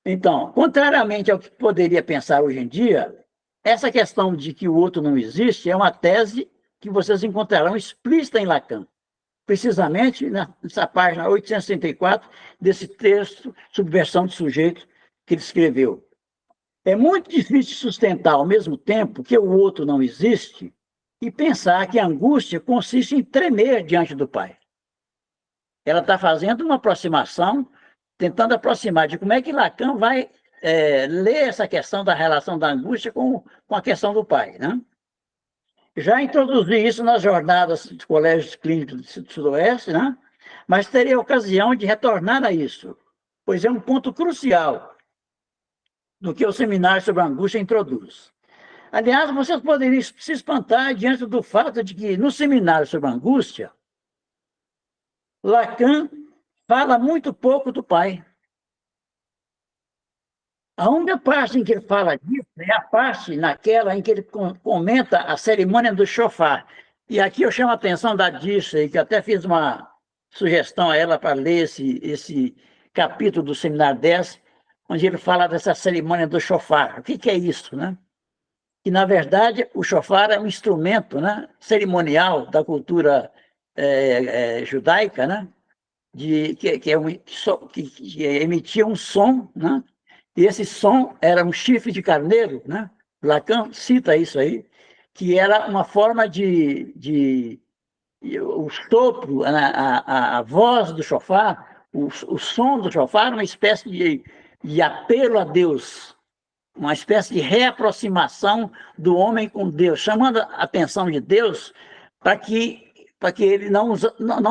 Então, contrariamente ao que poderia pensar hoje em dia, essa questão de que o outro não existe é uma tese que vocês encontrarão explícita em Lacan, precisamente nessa página 864 desse texto, Subversão de Sujeito, que ele escreveu. É muito difícil sustentar, ao mesmo tempo, que o outro não existe e pensar que a angústia consiste em tremer diante do pai. Ela está fazendo uma aproximação, tentando aproximar de como é que Lacan vai ler essa questão da relação da angústia com a questão do pai, né? Já introduzi isso nas jornadas de colégios clínicos do Sudoeste, né? Mas terei ocasião de retornar a isso, pois é um ponto crucial do que o seminário sobre a angústia introduz. Aliás, vocês poderiam se espantar diante do fato de que, no seminário sobre a angústia, Lacan fala muito pouco do pai. A única parte em que ele fala disso é a parte naquela em que ele comenta a cerimônia do shofar. E aqui eu chamo a atenção da Disney, que até fiz uma sugestão a ela para ler esse capítulo do seminário 10, onde ele fala dessa cerimônia do shofar. O que é isso, né? Que, na verdade, o shofar é um instrumento, né, cerimonial da cultura judaica, né? Que emitia um som, né? E esse som era um chifre de carneiro, né? Lacan cita isso aí, que era uma forma o sopro, a voz do shofar, o som do shofar, uma espécie de apelo a Deus, uma espécie de reaproximação do homem com Deus, chamando a atenção de Deus para que ele não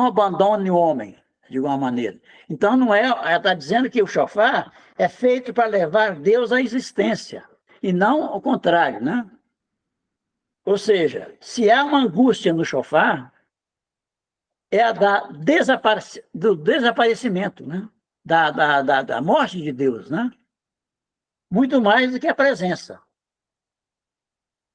abandone o homem, de alguma maneira. Então, não ela está dizendo que o shofar é feito para levar Deus à existência, e não ao contrário, né? Ou seja, se há uma angústia no shofar, é a do desaparecimento, né? Da morte de Deus, né? Muito mais do que a presença.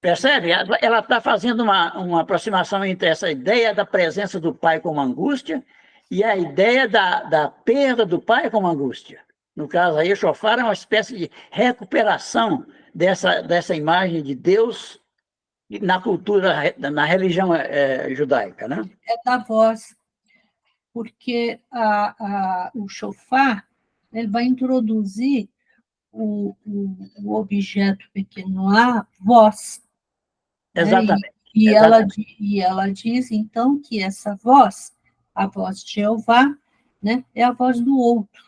Percebe? Ela está fazendo uma aproximação entre essa ideia da presença do pai como angústia e a ideia da perda do pai como angústia. No caso aí, o shofar é uma espécie de recuperação dessa imagem de Deus na cultura, na religião judaica, né? É da voz, porque o shofar ele vai introduzir o objeto pequeno A, voz. Exatamente. Né? E ela diz, então, que essa voz, a voz de Jeová, né, é a voz do outro.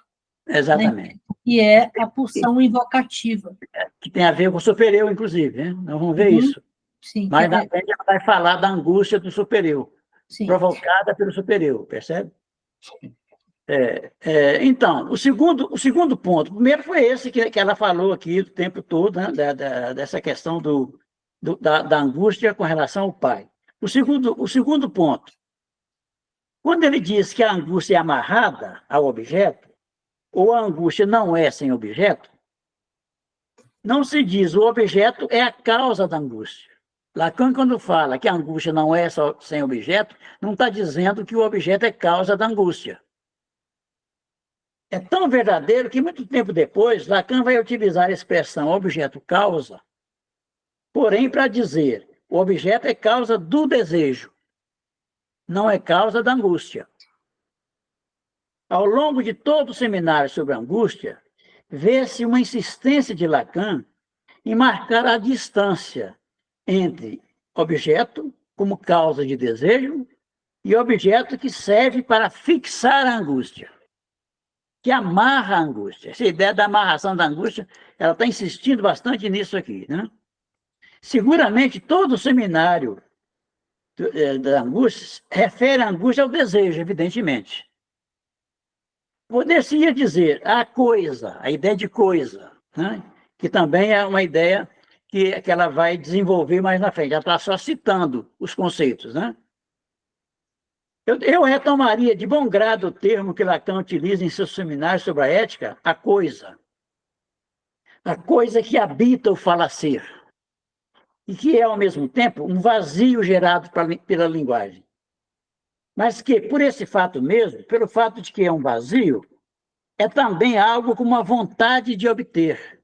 Exatamente. Né, que é a pulsão invocativa. Que tem a ver com o superior, inclusive, né? Nós vamos ver isso. Sim, mas na frente ela vai falar da angústia do superior, provocada pelo superior, percebe? Então, o segundo ponto, o primeiro foi esse que ela falou aqui o tempo todo, né, dessa questão da angústia com relação ao pai. O segundo ponto, quando ele diz que a angústia é amarrada ao objeto, ou a angústia não é sem objeto, não se diz o objeto é a causa da angústia. Lacan, quando fala que a angústia não é só sem objeto, não está dizendo que o objeto é causa da angústia. É tão verdadeiro que, muito tempo depois, Lacan vai utilizar a expressão objeto-causa, porém para dizer o objeto é causa do desejo, não é causa da angústia. Ao longo de todo o seminário sobre a angústia, vê-se uma insistência de Lacan em marcar a distância entre objeto como causa de desejo e objeto que serve para fixar a angústia, que amarra a angústia. Essa ideia da amarração da angústia, ela está insistindo bastante nisso aqui, né? Seguramente todo o seminário da angústia refere a angústia ao desejo, evidentemente. Poder-se dizer a coisa, a ideia de coisa, né? Que também é uma ideia que ela vai desenvolver mais na frente. Ela está só citando os conceitos, né? Eu retomaria de bom grado o termo que Lacan utiliza em seus seminários sobre a ética, a coisa. A coisa que habita o falacer. E que é, ao mesmo tempo, um vazio gerado pela linguagem. Mas que, por esse fato mesmo, pelo fato de que é um vazio, é também algo com uma vontade de obter.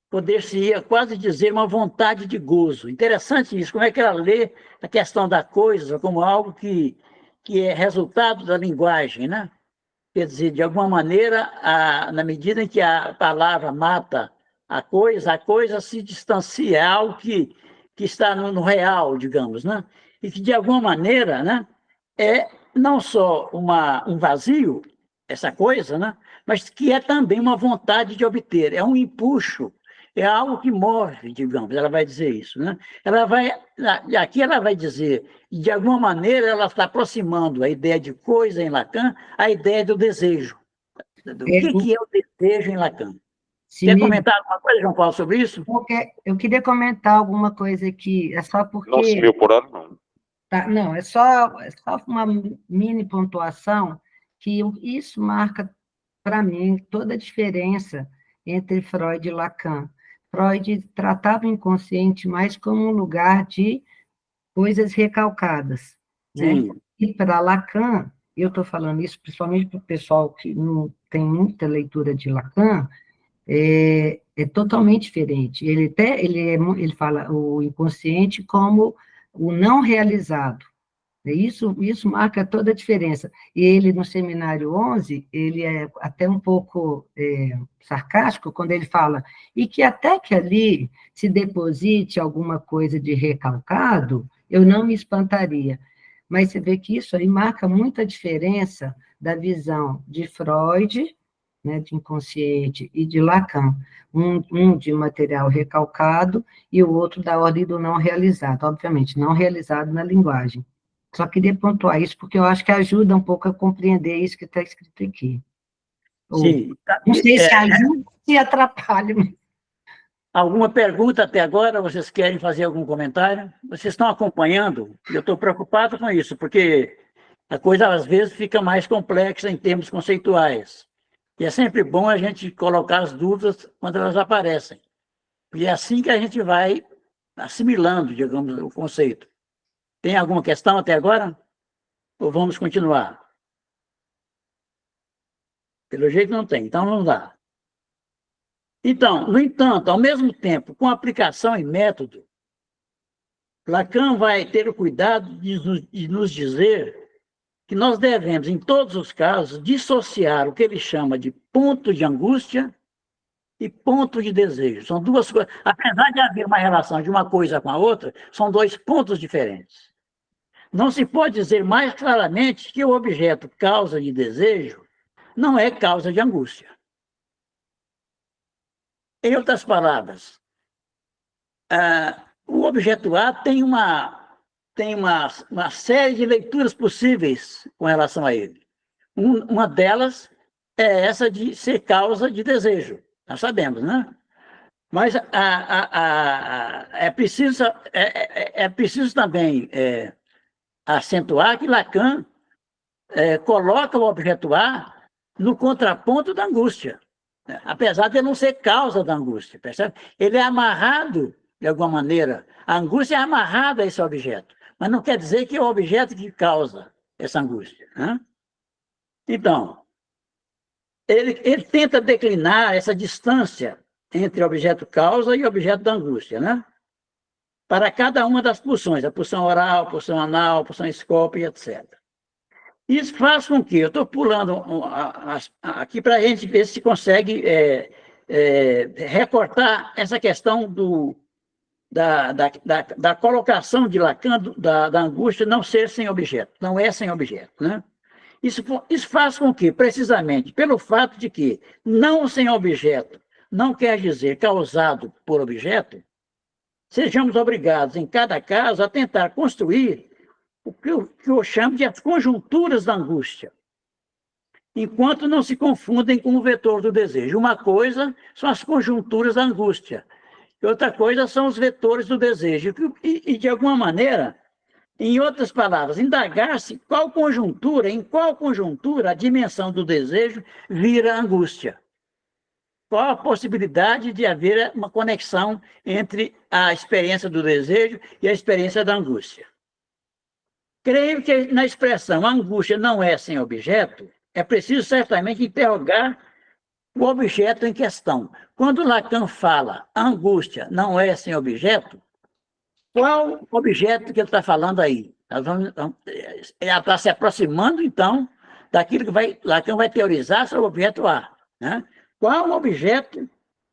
Poder-se-ia quase dizer uma vontade de gozo. Interessante isso, como é que ela lê a questão da coisa como algo que é resultado da linguagem, né? Quer dizer, de alguma maneira, na medida em que a palavra mata a coisa se distancia, é algo que está no real, digamos, né? E que, de alguma maneira, né, é não só um vazio, essa coisa, né, mas que é também uma vontade de obter, é um empuxo, é algo que move, digamos, ela vai dizer isso, né? Aqui ela vai dizer, de alguma maneira ela está aproximando a ideia de coisa em Lacan, a ideia do desejo. O que é o desejo em Lacan? Quer comentar alguma coisa, João Paulo, sobre isso? Eu queria comentar alguma coisa aqui, é só porque... Não, 100 mil por ano, não. Tá, não, é só uma mini pontuação, que isso marca, para mim, toda a diferença entre Freud e Lacan. Freud tratava o inconsciente mais como um lugar de coisas recalcadas, né? E para Lacan, eu estou falando isso principalmente para o pessoal que não tem muita leitura de Lacan, é totalmente diferente. Ele fala o inconsciente como o não realizado, Isso marca toda a diferença. E ele, no Seminário 11, ele é até um pouco sarcástico quando ele fala, e que até que ali se deposite alguma coisa de recalcado, eu não me espantaria. Mas você vê que isso aí marca muita diferença da visão de Freud, né, de inconsciente, e de Lacan. Um de material recalcado e o outro da ordem do não realizado, obviamente, não realizado na linguagem. Só queria pontuar isso, porque eu acho que ajuda um pouco a compreender isso que está escrito aqui. Sim. Não sei se ajuda ou se atrapalha. Alguma pergunta até agora? Vocês querem fazer algum comentário? Vocês estão acompanhando? Eu estou preocupado com isso, porque a coisa às vezes fica mais complexa em termos conceituais. E é sempre bom a gente colocar as dúvidas quando elas aparecem. E é assim que a gente vai assimilando, digamos, o conceito. Tem alguma questão até agora? Ou vamos continuar? Pelo jeito não tem, então não dá. Então, no entanto, ao mesmo tempo, com aplicação e método, Lacan vai ter o cuidado de nos dizer que nós devemos, em todos os casos, dissociar o que ele chama de ponto de angústia e ponto de desejo. São duas coisas. Apesar de haver uma relação de uma coisa com a outra, são dois pontos diferentes. Não se pode dizer mais claramente que o objeto causa de desejo não é causa de angústia. Em outras palavras, o objeto A tem uma série de leituras possíveis com relação a ele. Uma delas é essa de ser causa de desejo. Nós sabemos, né? Mas é preciso também acentuar que Lacan coloca o objeto A no contraponto da angústia, apesar de não ser causa da angústia, percebe? Ele é amarrado, de alguma maneira, a angústia é amarrada a esse objeto, mas não quer dizer que é o objeto que causa essa angústia, né? Então, ele tenta declinar essa distância entre objeto causa e objeto da angústia, né? Para cada uma das pulsões, a pulsão oral, a pulsão anal, a pulsão escópia, etc. Isso faz com que, eu estou pulando aqui para a gente ver se consegue recortar essa questão da colocação de Lacan da angústia não ser sem objeto, não é sem objeto, né? Isso faz com que, precisamente, pelo fato de que não sem objeto não quer dizer causado por objeto, sejamos obrigados, em cada caso, a tentar construir o que eu chamo de as conjunturas da angústia, enquanto não se confundem com o vetor do desejo. Uma coisa são as conjunturas da angústia, e outra coisa são os vetores do desejo. E de alguma maneira, em outras palavras, indagar-se em qual conjuntura a dimensão do desejo vira angústia. Qual a possibilidade de haver uma conexão entre a experiência do desejo e a experiência da angústia? Creio que na expressão angústia não é sem objeto, é preciso certamente interrogar o objeto em questão. Quando Lacan fala angústia não é sem objeto, qual objeto que ele está falando aí? Ela está se aproximando, então, daquilo que Lacan vai teorizar sobre o objeto A, né? Qual objeto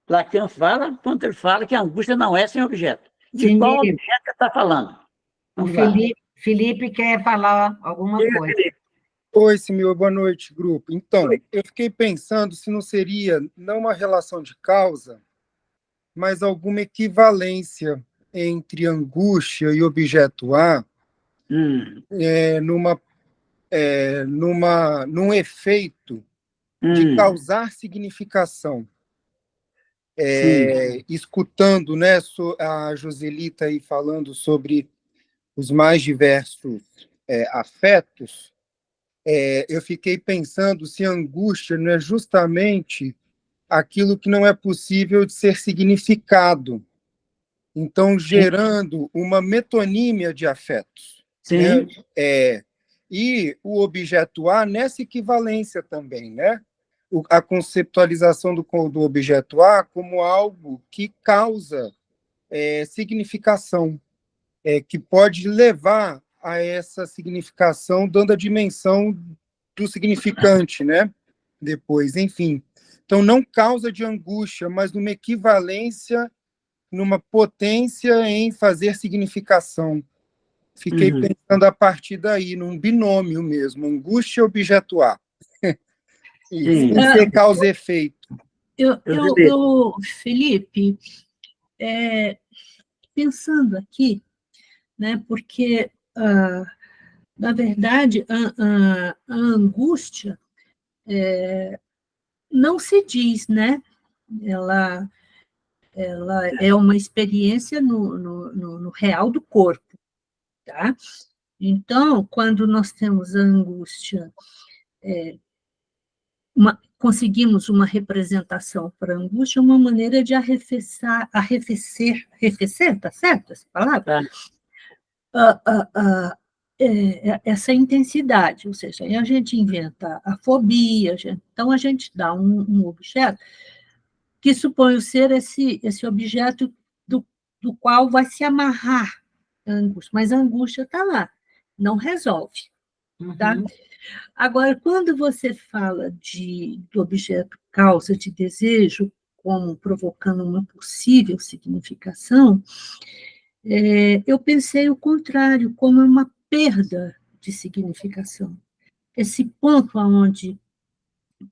Lacan fala quando ele fala que a angústia não é sem objeto? De qual objeto ele está falando? O Felipe quer falar alguma coisa. Oi, Simil, boa noite, grupo. Então, eu fiquei pensando se não seria não uma relação de causa, mas alguma equivalência entre angústia e objeto A num efeito de causar significação. Escutando, né, a Joselita aí falando sobre os mais diversos afetos, eu fiquei pensando se angústia não é justamente aquilo que não é possível de ser significado, então gerando uma metonímia de afetos. Sim. Né? E o objeto A nessa equivalência também, né? A conceptualização do objeto A como algo que causa significação, que pode levar a essa significação, dando a dimensão do significante, né? Depois, enfim. Então, não causa de angústia, mas numa equivalência, numa potência em fazer significação. Fiquei pensando a partir daí, num binômio mesmo, angústia objetuar. Sem ser causa e efeito. Felipe, pensando aqui, né, porque, na verdade, a angústia não se diz, né? Ela é uma experiência no real do corpo, tá? Então, quando nós temos a angústia, conseguimos uma representação para a angústia, uma maneira de arrefecer, tá certo essa palavra? Essa intensidade, ou seja, aí a gente inventa a fobia, então a gente dá um objeto que supõe ser esse objeto do qual vai se amarrar a angústia, mas a angústia está lá, não resolve. Tá? Agora, quando você fala do objeto causa de desejo como provocando uma possível significação, eu pensei o contrário, como uma perda de significação. Esse ponto onde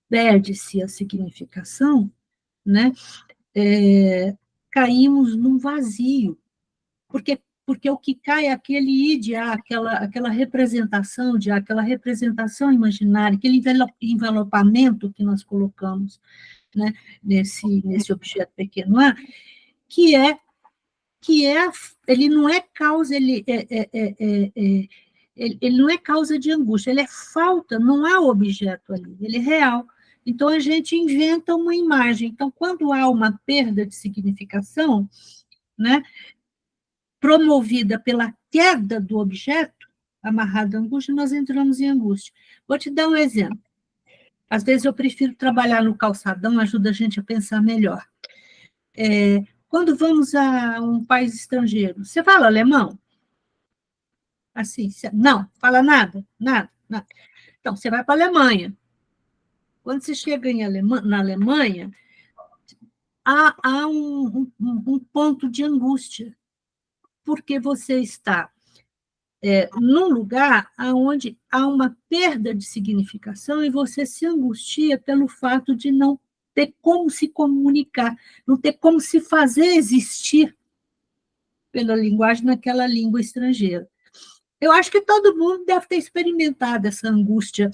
perde-se a significação, né, caímos num vazio, porque o que cai é aquele ideal, aquela representação imaginária, aquele envelopamento que nós colocamos, né, nesse objeto pequeno A, que ele não é causa, ele não é causa de angústia, ele é falta, não há objeto ali, ele é real. Então, a gente inventa uma imagem. Então, quando há uma perda de significação, né, promovida pela queda do objeto, amarrado à angústia, nós entramos em angústia. Vou te dar um exemplo. Às vezes eu prefiro trabalhar no calçadão, ajuda a gente a pensar melhor. Quando vamos a um país estrangeiro, você fala alemão? Assim, não, fala nada. Então, você vai para a Alemanha. Quando você chega na Alemanha, há um ponto de angústia, porque você está num lugar onde há uma perda de significação e você se angustia pelo fato de não ter como se comunicar, não ter como se fazer existir pela linguagem naquela língua estrangeira. Eu acho que todo mundo deve ter experimentado essa angústia,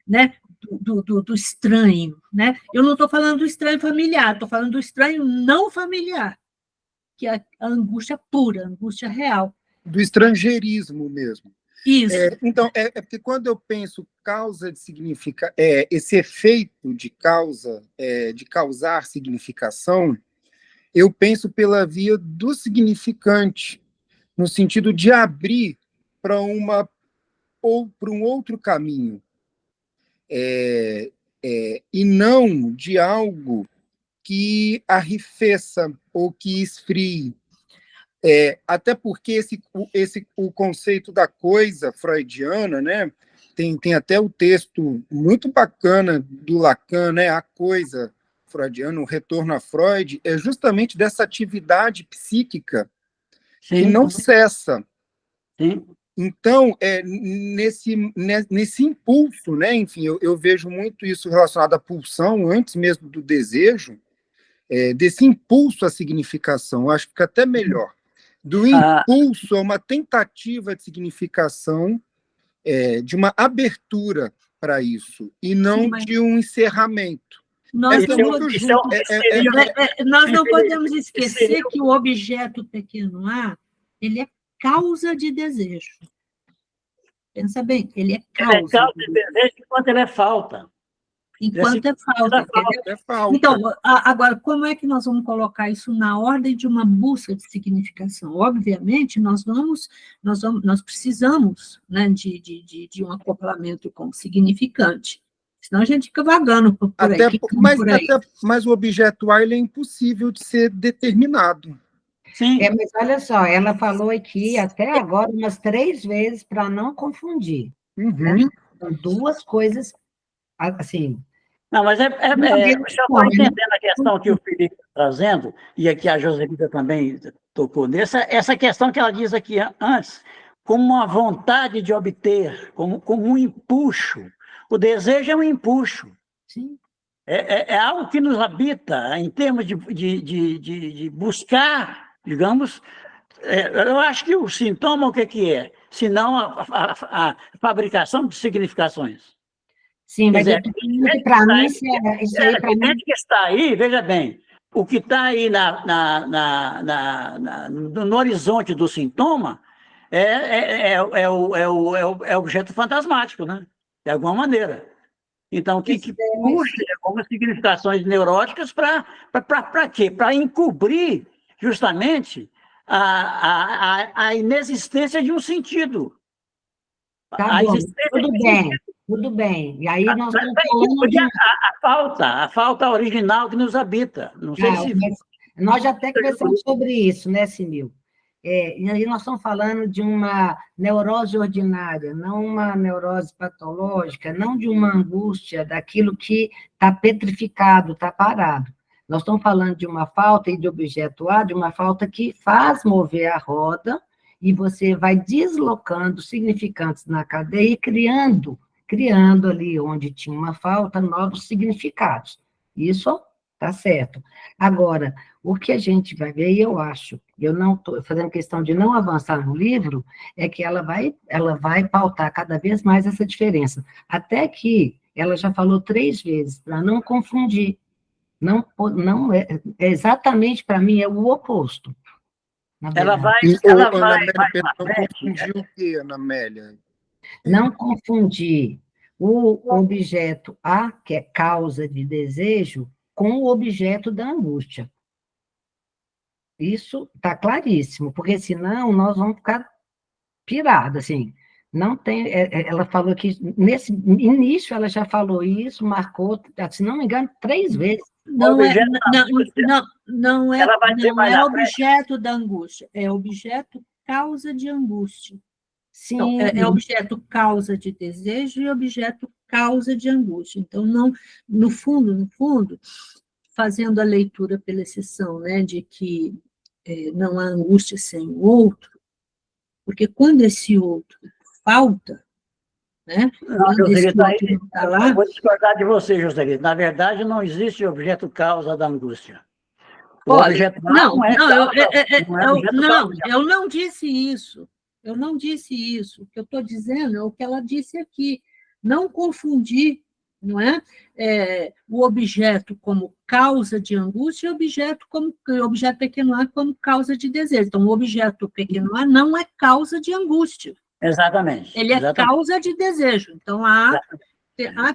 né, do estranho, né? Eu não estou falando do estranho familiar, estou falando do estranho não familiar, que é a angústia pura, a angústia real. Do estrangeirismo mesmo. Isso. Então, porque quando eu penso causa de significar, esse efeito de causa, de causar significação, eu penso pela via do significante, no sentido de abrir para um outro caminho, e não de algo que arrefeça ou que esfrie. Até porque o conceito da coisa freudiana, né, tem até o texto muito bacana do Lacan, né, a coisa freudiana, o retorno a Freud, é justamente dessa atividade psíquica que não cessa. Sim. Então, nesse impulso, né, enfim, eu vejo muito isso relacionado à pulsão, antes mesmo do desejo, desse impulso à significação, acho que fica até melhor. Do impulso a uma tentativa de significação, de uma abertura para isso, e não de um encerramento. Nós não podemos esquecer que o objeto pequeno A, ele é causa de desejo. Pensa bem, ele é causa. Ele é causa de desejo enquanto ele é falta. Enquanto é falta. Então, agora, como é que nós vamos colocar isso na ordem de uma busca de significação? Obviamente, nós precisamos, né, de um acoplamento com o significante. Senão a gente fica vagando por aí. Mas o objeto A ele é impossível de ser determinado. Sim. Mas olha só, ela falou aqui até agora umas 3 vezes para não confundir. Né? São duas coisas, assim... Não, mas Uma vez eu estou só, né? entendendo a questão que o Felipe está trazendo, e aqui a Joselita também tocou nessa, essa questão que ela diz aqui antes, como uma vontade de obter, como um empuxo. O desejo é um empuxo. Sim. É algo que nos habita em termos de buscar, digamos. Eu acho que o sintoma, o que é? Senão a fabricação de significações. Sim, Quer mas eu dizer, estou falando que para mim, isso aí para mim... evidente que está aí, veja bem, o que está aí no horizonte do sintoma é o objeto fantasmático, né? De alguma maneira. Então, que puxa algumas significações neuróticas para quê? Para encobrir justamente a inexistência de um sentido. Tá A bom, existência de um sentido. tudo bem. E aí nós estamos Para falando encobrir de... a falta original que nos habita. Não sei se... Mas nós já até conversamos sobre isso, né, Simil? E aí nós estamos falando de uma neurose ordinária, não uma neurose patológica, não de uma angústia daquilo que está petrificado, está parado. Nós estamos falando de uma falta de objeto A, de uma falta que faz mover a roda, e você vai deslocando significantes na cadeia e criando ali onde tinha uma falta, novos significados. Isso está certo. Agora, o que a gente vai ver, e eu acho, eu não estou fazendo questão de não avançar no livro, é que ela vai pautar cada vez mais essa diferença. Até que ela já falou 3 vezes, para não confundir. Não exatamente, para mim, é o oposto. Ela vai, Ana vai Amélia, mais perdão, para frente. confundiu o quê, Ana Amélia? Não confundir o objeto A, que é causa de desejo, com o objeto da angústia. Isso está claríssimo, porque senão nós vamos ficar pirados, assim. Não tem, ela falou que nesse início ela já falou isso, marcou, se não me engano, 3 vezes. Não é, Objeto da angústia. Ela vai dizer mais não é na frente. objeto da angústia, é objeto causa de angústia. Então, Sim, é objeto causa de desejo e objeto causa de angústia. Então, não, no fundo, fazendo a leitura pela exceção, né, de que não há angústia sem o outro, porque quando esse outro falta, né, Não, quando esse Joselito, outro não está lá... eu vou discordar de você, Joselito. Na verdade, não existe objeto causa da angústia. O Olha, objeto não, não é não, causa, não é objeto causa. eu não disse isso. Eu não disse isso. O que eu estou dizendo é o que ela disse aqui. Não confundir, não é? O objeto como causa de angústia e o objeto pequeno a como causa de desejo. Então, o objeto pequeno a não é causa de angústia. Exatamente. Ele é causa de desejo. Então, há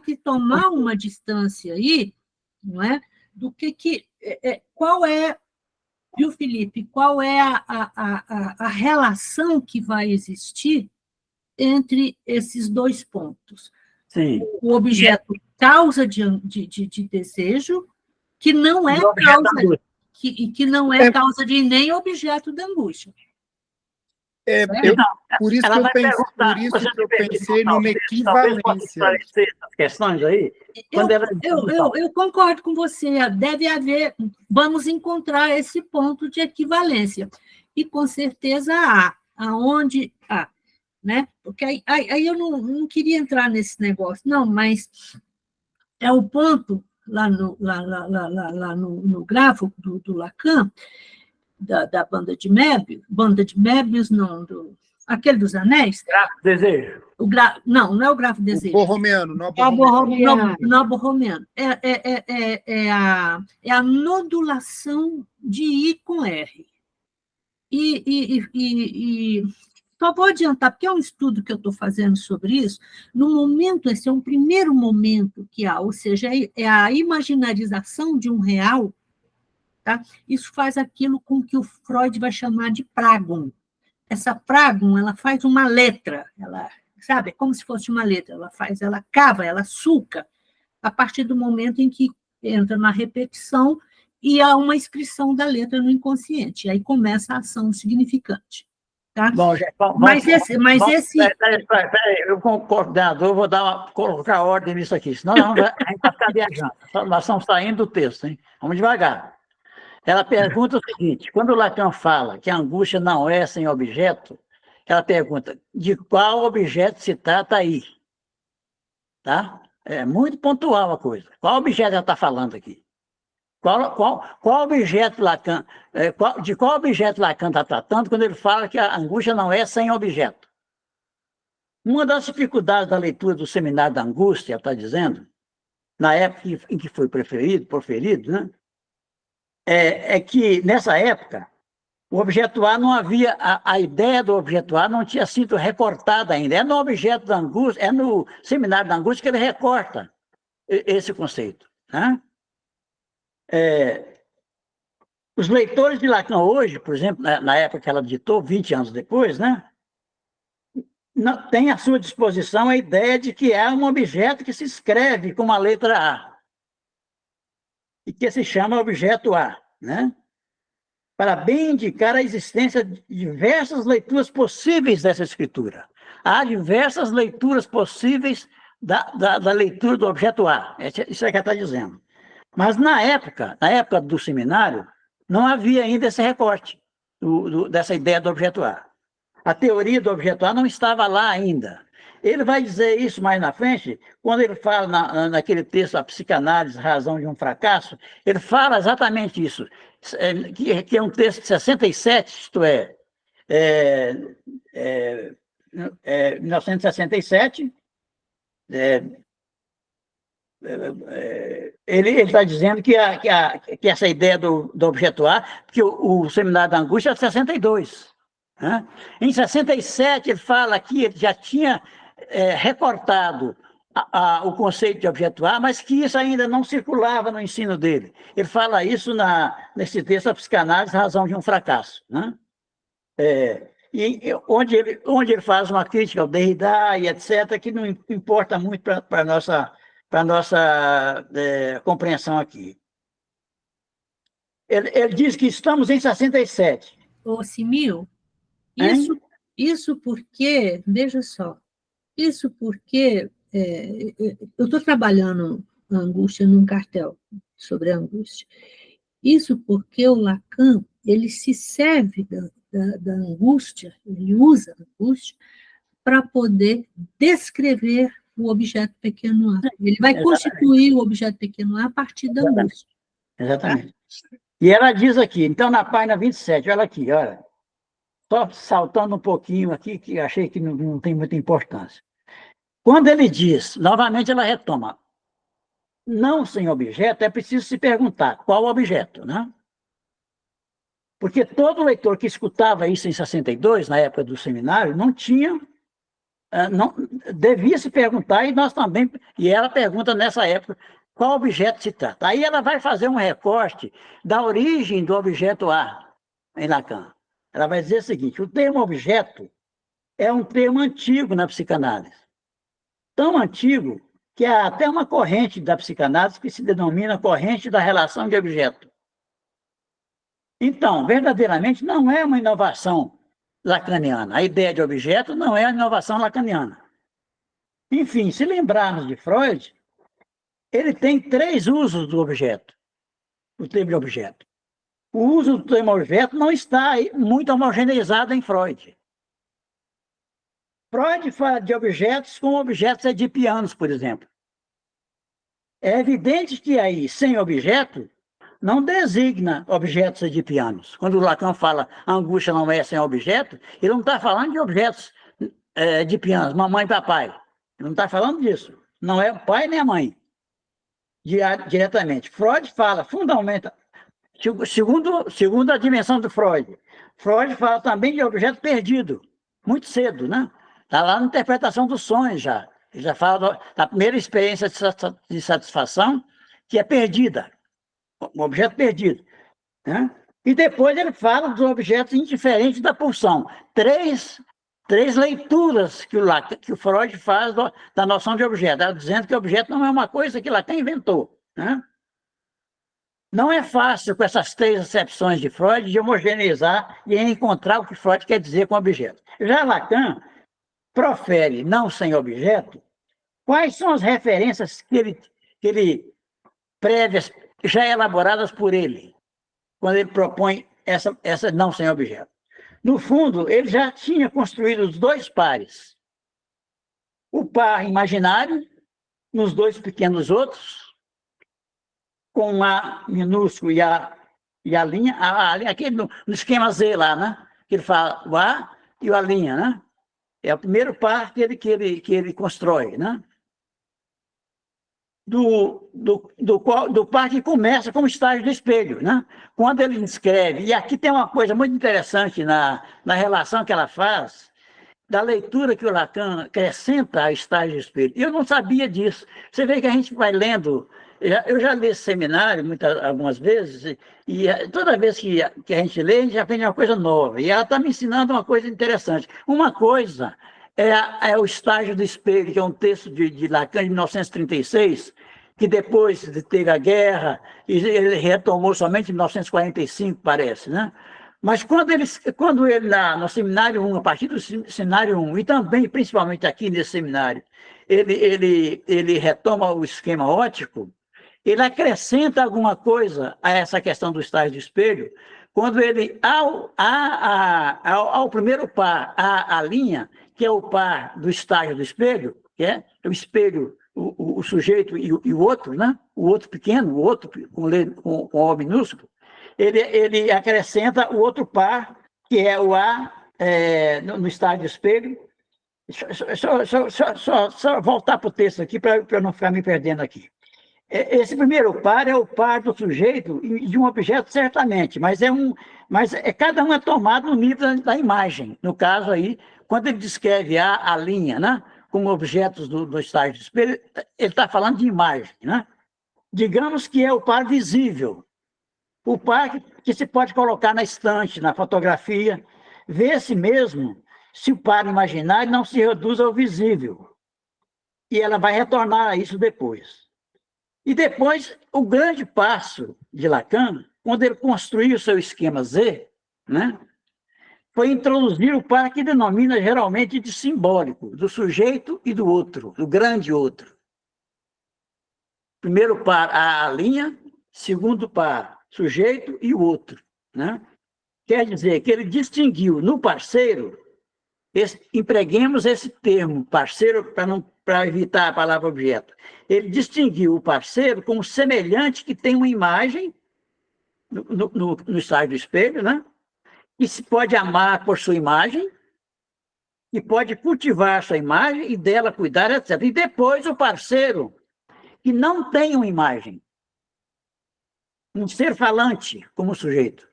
que tomar uma distância aí, não é? Do qual é, viu, Felipe, qual é a relação que vai existir entre esses 2 pontos? Sim. O objeto causa de desejo, que não é causa, que não é causa de nem objeto da angústia. Por isso que eu pensei numa equivalência. Talvez esclarecer essas questões aí. Eu concordo com você, deve haver, vamos encontrar esse ponto de equivalência. E com certeza há, aonde há, né? Porque aí eu não queria entrar nesse negócio, não, mas é o ponto lá no gráfico do Lacan, da banda de Möbius, não, aquele dos anéis. Gráfico desejo. Não é o gráfico desejo. Nobo Romeano. É a nodulação de I com R. E só vou adiantar, porque é um estudo que eu estou fazendo sobre isso, no momento, esse é um primeiro momento que há, ou seja, é a imaginarização de um real. Tá? Isso faz aquilo com que o Freud vai chamar de pragon. Essa pragon, ela faz uma letra, ela, sabe, é como se fosse uma letra, ela cava, ela sulca, a partir do momento em que entra na repetição e há uma inscrição da letra no inconsciente, aí começa a ação significante. Tá? Bom, gente, Mas esse... Peraí, eu, como coordenador, vou colocar ordem nisso aqui, senão a gente vai ficar viajando. Nós estamos saindo do texto, hein? Vamos devagar. Ela pergunta o seguinte: quando Lacan fala que a angústia não é sem objeto, ela pergunta de qual objeto se trata aí? Tá? É muito pontual a coisa. Qual objeto ela está falando aqui? Qual objeto Lacan, de qual objeto Lacan está tratando quando ele fala que a angústia não é sem objeto? Uma das dificuldades da leitura do Seminário da Angústia, ela está dizendo, na época em que foi proferido, né, é que, nessa época, o objeto A não havia, a ideia do objeto A não tinha sido recortada ainda. É no objeto da angústia, é no Seminário da Angústia que ele recorta esse conceito. Né? Os leitores de Lacan hoje, por exemplo, na época que ela ditou, 20 anos depois, né, não, tem à sua disposição a ideia de que é um objeto que se escreve com a letra A e que se chama objeto A, né? Para bem indicar a existência de diversas leituras possíveis dessa escritura. Há diversas leituras possíveis da leitura do objeto A. Isso é que ela está dizendo. Mas na época do seminário, não havia ainda esse recorte dessa ideia do objeto A. A teoria do objeto A não estava lá ainda. Ele vai dizer isso mais na frente, quando ele fala naquele texto, A Psicanálise, Razão de um Fracasso, ele fala exatamente isso, que é um texto de 67, isto é 1967, ele está dizendo que essa ideia do objeto A, que o Seminário da Angústia é de 62. Né? Em 67, ele fala aqui, ele já tinha recortado o conceito de objeto A, mas que isso ainda não circulava no ensino dele. Ele fala isso nesse texto, A Psicanálise, Razão de um Fracasso. Né? Onde ele faz uma crítica ao Derrida e etc., que não importa muito para a nossa compreensão aqui. Ele diz que estamos em 67. Ô, Simil, isso porque, veja só, isso porque eu estou trabalhando a angústia num cartel sobre a angústia. Isso porque o Lacan, ele se serve da angústia, ele usa a angústia para poder descrever o objeto pequeno A. Ele vai constituir o objeto pequeno A partir da angústia. Exatamente. Tá? E ela diz aqui, então, na página 27, olha aqui, olha, só saltando um pouquinho aqui, que achei que não tem muita importância. Quando ele diz, novamente ela retoma, não sem objeto, é preciso se perguntar qual objeto, né? Porque todo leitor que escutava isso em 62, na época do seminário, não devia se perguntar, e nós também, e ela pergunta nessa época, qual objeto se trata. Aí ela vai fazer um recorte da origem do objeto A, em Lacan. Ela vai dizer o seguinte, o termo objeto é um termo antigo na psicanálise. Tão antigo que há até uma corrente da psicanálise que se denomina corrente da relação de objeto. Então, verdadeiramente, não é uma inovação lacaniana. A ideia de objeto não é a inovação lacaniana. Enfim, se lembrarmos de Freud, ele tem 3 usos do objeto, do termo de objeto. O uso do termo objeto não está muito homogeneizado em Freud. Freud fala de objetos como objetos edipianos, por exemplo. É evidente que aí, sem objeto, não designa objetos edipianos. Quando o Lacan fala a angústia não é sem objeto, ele não está falando de objetos edipianos, mamãe e papai. Ele não está falando disso. Não é o pai nem a mãe, diretamente. Freud fala, fundamental, segundo a dimensão do Freud. Freud fala também de objeto perdido, muito cedo, né? Está lá na interpretação dos sonhos já. Ele já fala da primeira experiência de satisfação, que é perdida, um objeto perdido. Né? E depois ele fala dos objetos indiferentes da pulsão. Três leituras que o Freud faz da noção de objeto, dizendo que o objeto não é uma coisa que Lacan inventou. Né? Não é fácil, com essas 3 acepções de Freud, de homogeneizar e encontrar o que Freud quer dizer com objeto. Já Lacan profere não sem objeto. Quais são as referências que ele prévias, já elaboradas por ele, quando ele propõe essa não sem objeto? No fundo, ele já tinha construído os 2 pares. O par imaginário, nos 2 pequenos outros, com A minúsculo e a linha, aquele no esquema Z lá, né? Que ele fala o A e a linha, né? É o primeiro par que ele constrói, né? Do par que começa como estágio do espelho, né? Quando ele escreve, e aqui tem uma coisa muito interessante na relação que ela faz, da leitura que o Lacan acrescenta ao estágio do espelho. Eu não sabia disso. Você vê que a gente vai lendo, eu já li esse seminário algumas vezes, e toda vez que a gente lê, a gente aprende uma coisa nova, e ela está me ensinando uma coisa interessante. Uma coisa é o estágio do espelho, que é um texto de Lacan, de 1936, que depois teve a guerra, e ele retomou somente em 1945, parece, né? Mas quando ele no seminário 1, a partir do seminário 1, e também, principalmente aqui nesse seminário, ele retoma o esquema óptico, ele acrescenta alguma coisa a essa questão do estágio do espelho, quando ele, ao primeiro par, a linha, que é o par do estágio do espelho, que é o espelho, o sujeito e o outro, né? O outro pequeno, o outro com O minúsculo, ele acrescenta o outro par, que é o A no estágio do espelho. Só voltar para o texto aqui, para eu não ficar me perdendo aqui. Esse primeiro par é o par do sujeito e de um objeto, certamente, mas cada um é tomado no nível da imagem. No caso aí, quando ele descreve a linha, né, como objetos do estágio do espelho, ele está falando de imagem, né? Digamos que é o par visível, o par que se pode colocar na estante, na fotografia, vê-se mesmo se o par imaginário não se reduz ao visível. E ela vai retornar a isso depois. E depois, o grande passo de Lacan, quando ele construiu o seu esquema Z, né, foi introduzir o par que denomina geralmente de simbólico, do sujeito e do outro, do grande outro. Primeiro par, a linha, segundo par, sujeito e o outro, né? Quer dizer que ele distinguiu no parceiro, empreguemos esse termo, parceiro, para evitar a palavra objeto. Ele distinguiu o parceiro como semelhante que tem uma imagem no estágio do espelho, né? E se pode amar por sua imagem, e pode cultivar sua imagem e dela cuidar, etc. E depois o parceiro que não tem uma imagem, um ser falante como sujeito,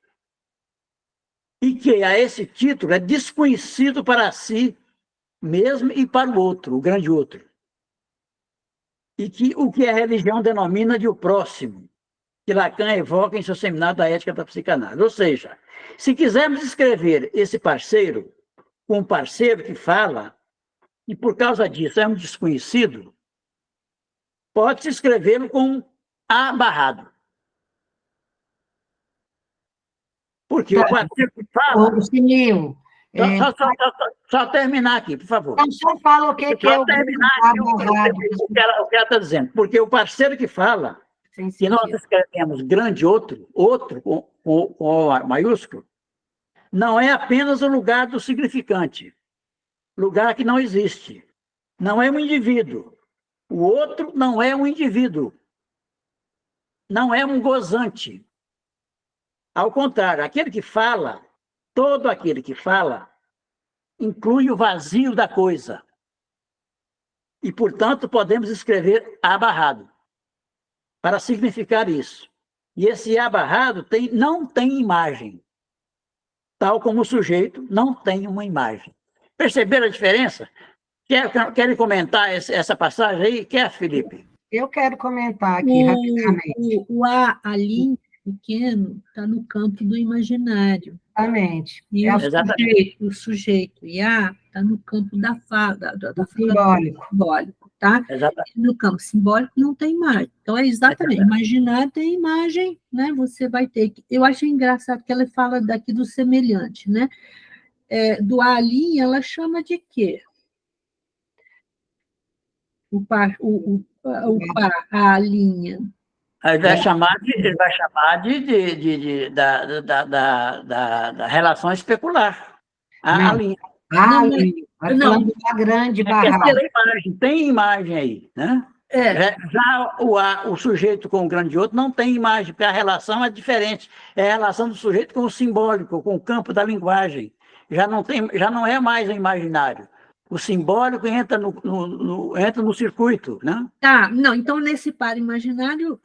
e que a esse título é desconhecido para si mesmo e para o outro, o grande outro. E que o que a religião denomina de o próximo, que Lacan evoca em seu seminário da Ética da Psicanálise. Ou seja, se quisermos escrever esse parceiro com um parceiro que fala, e por causa disso é um desconhecido, pode-se escrevê-lo com A barrado. Porque o parceiro que fala... Sininho, Só terminar aqui, por favor. Então, só fala o que é o que ela está dizendo. Porque o parceiro que fala, se nós escrevemos grande outro com O maiúsculo, não é apenas o lugar do significante, lugar que não existe. Não é um indivíduo. O outro não é um indivíduo. Não é um gozante. Ao contrário, aquele que fala, todo aquele que fala, inclui o vazio da coisa. E, portanto, podemos escrever abarrado para significar isso. E esse abarrado não tem imagem, tal como o sujeito não tem uma imagem. Perceberam a diferença? Querem comentar essa passagem aí? Quer, Felipe? Eu quero comentar aqui rapidamente. A linha pequeno está no campo do imaginário. Exatamente. E o sujeito, e A, está no campo da fala, simbólico. tá? Exatamente. No campo simbólico não tem imagem. Então, é exatamente, imaginário tem imagem, né? Você vai ter que... Eu acho engraçado que ela fala daqui do semelhante, né? Do A linha, ela chama de quê? O par, a linha. Aí ele vai chamar da relação especular. A Não. linha. Não, Vai não. falando da grande É barragem. terceira imagem, tem imagem aí, né? Já o sujeito com o grande outro não tem imagem, porque a relação é diferente. É a relação do sujeito com o simbólico, com o campo da linguagem. Já não é mais o imaginário. O simbólico entra no circuito, né? Tá, não, então nesse par imaginário,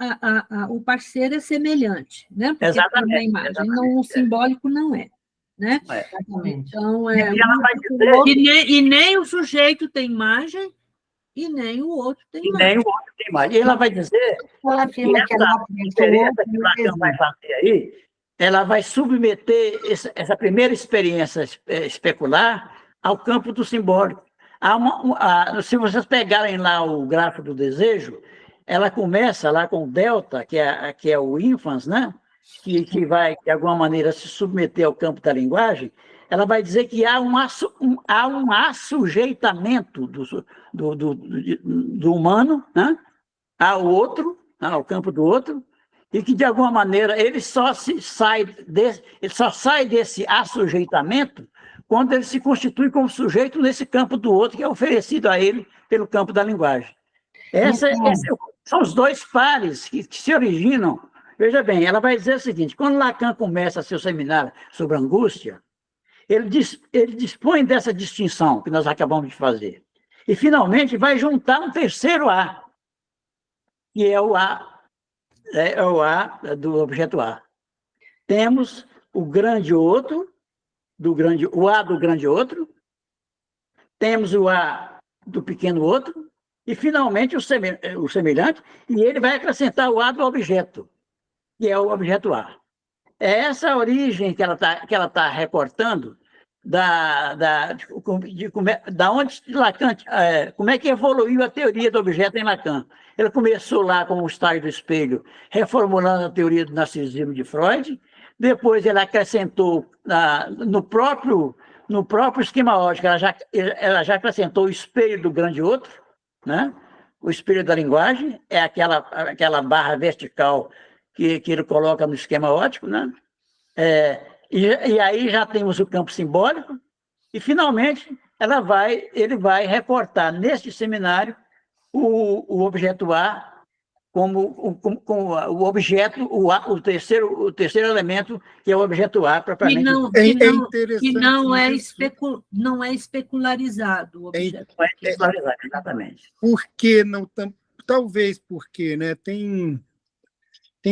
o parceiro é semelhante, né? Porque Exatamente, na imagem, exatamente, não, o simbólico não é, né? Exatamente. Então, E ela vai dizer, e nem o sujeito tem imagem, e nem o outro tem e imagem. nem o outro tem imagem. E ela vai dizer Ela afirma que ela essa pensa o diferença outro que o não Lacan vai existe. fazer aí, ela vai submeter essa primeira experiência especular ao campo do simbólico. Se vocês pegarem lá o gráfico do desejo, ela começa lá com o delta, que é o infans, né? que vai, de alguma maneira, se submeter ao campo da linguagem. Ela vai dizer que há um assujeitamento do humano, né? Ao outro, ao campo do outro, e que, de alguma maneira, ele só sai desse assujeitamento quando ele se constitui como sujeito nesse campo do outro, que é oferecido a ele pelo campo da linguagem. São os dois pares que se originam. Veja bem, ela vai dizer o seguinte: quando Lacan começa seu seminário sobre angústia, ele dispõe dessa distinção que nós acabamos de fazer. E, finalmente, vai juntar um terceiro A, que é o A do objeto A. Temos o grande outro, o A do grande outro, temos o A do pequeno outro, e, finalmente, o semelhante, e ele vai acrescentar o A do objeto, que é o objeto A. É essa a origem que ela tá recortando da onde Lacan, como é que evoluiu a teoria do objeto em Lacan. Ele começou lá com o estágio do espelho, reformulando a teoria do narcisismo de Freud. Depois ele acrescentou no próprio esquema ótico, ela já acrescentou o espelho do grande outro, né? O espelho da linguagem é aquela barra vertical que ele coloca no esquema ótico, né? E aí já temos o campo simbólico, e, finalmente, ele vai recortar neste seminário o objeto A como o objeto, o terceiro elemento, que é o objeto A, propriamente. Que não é especularizado o objeto. Não é especularizado, exatamente. Por que não... Talvez porque, né, tem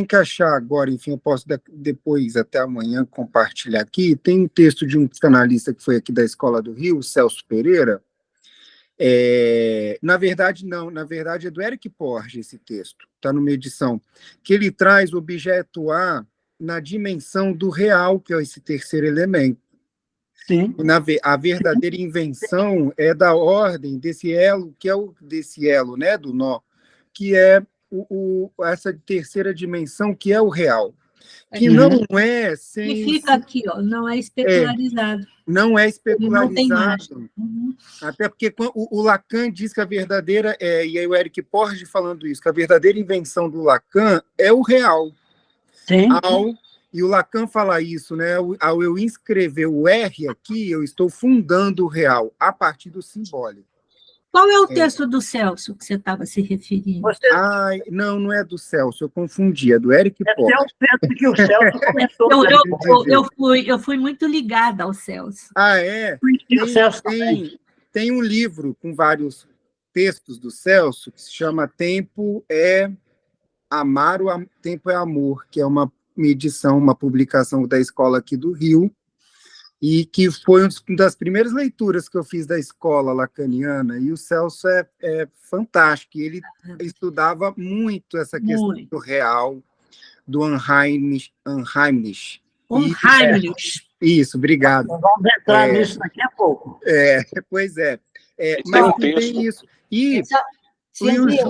que achar agora, enfim, eu posso depois, até amanhã, compartilhar aqui. Tem um texto de um psicanalista que foi aqui da Escola do Rio, Celso Pereira. Na verdade, é do Eric Porge esse texto, está numa edição, que ele traz o objeto A na dimensão do real, que é esse terceiro elemento. Sim. A verdadeira invenção é da ordem desse elo, né, do nó, que é essa terceira dimensão, que é o real, que não é sem... E fica aqui, ó, não é especularizado. Não é especularizado. Não tem imagem. Até porque o Lacan diz que a verdadeira, e aí o Eric Porge falando isso, que a verdadeira invenção do Lacan é o real. Sim. E o Lacan fala isso, né? Ao eu inscrever o R aqui, eu estou fundando o real a partir do simbólico. Qual é o texto do Celso que você estava se referindo? Não é do Celso, eu confundi, é do Eric Porge. É o texto que o Celso comentou. Eu fui muito ligada ao Celso. Tem um livro com vários textos do Celso que se chama Tempo é Amar, Tempo é Amor, que é uma edição, uma publicação da escola aqui do Rio, e que foi uma das primeiras leituras que eu fiz da escola lacaniana, e o Celso é fantástico, ele estudava muito essa questão do real, do Unheimlich. Isso, obrigado. Vamos entrar nisso daqui a pouco. Pois é. Mas tem isso.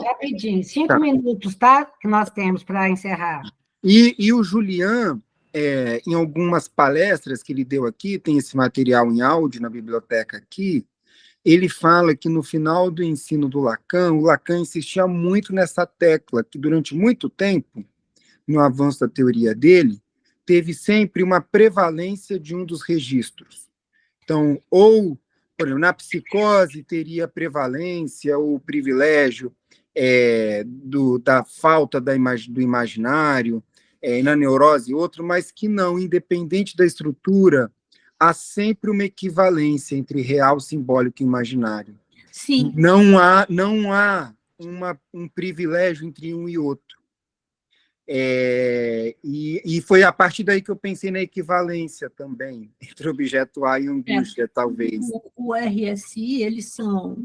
Rapidinho, 5 Tá. minutos, tá? Que nós temos para encerrar. E o Julian, em algumas palestras que ele deu aqui, tem esse material em áudio na biblioteca aqui, ele fala que no final do ensino do Lacan, o Lacan insistia muito nessa tecla, que durante muito tempo, no avanço da teoria dele, teve sempre uma prevalência de um dos registros. Então, ou, por exemplo, na psicose teria prevalência ou privilégio da falta do imaginário, na neurose e outro, mas que não, independente da estrutura, há sempre uma equivalência entre real, simbólico e imaginário. Sim. Não há um privilégio entre um e outro. E foi a partir daí que eu pensei na equivalência também, entre objeto A e angústia, talvez. O RSI, eles são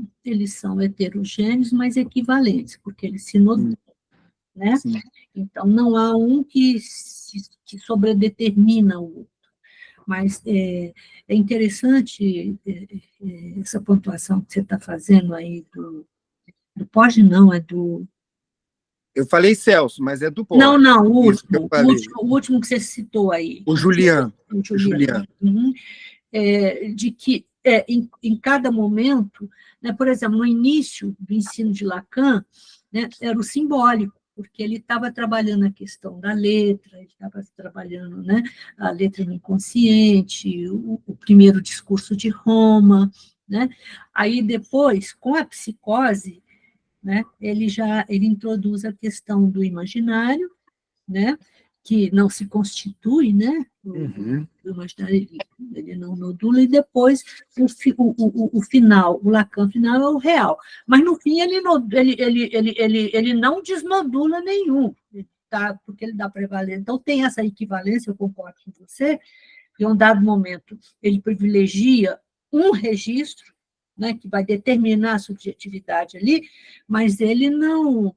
heterogêneos, mas equivalentes, porque eles se nodulam, né? Sim. Então, não há um que sobredetermina o outro. Mas é interessante essa pontuação que você está fazendo aí do POG, não, é do... Eu falei Celso, mas é do POG. Não, o Isso que eu último, falei. o último que você citou aí. O Julian. Julian. Uhum. De que em cada momento, né, por exemplo, no início do ensino de Lacan, né, era o simbólico, porque ele estava trabalhando a questão da letra, ele estava trabalhando, né, a letra no inconsciente, o primeiro discurso de Roma, né? Aí depois, com a psicose, né, ele introduz a questão do imaginário, né, que não se constitui, né, Uhum. o imaginário ele não nodula, e depois o final, o Lacan final é o real. Mas, no fim, ele não desnodula nenhum, tá? Porque ele dá prevalência. Então, tem essa equivalência, eu concordo com você, que em um dado momento ele privilegia um registro, né, que vai determinar a subjetividade ali, mas ele não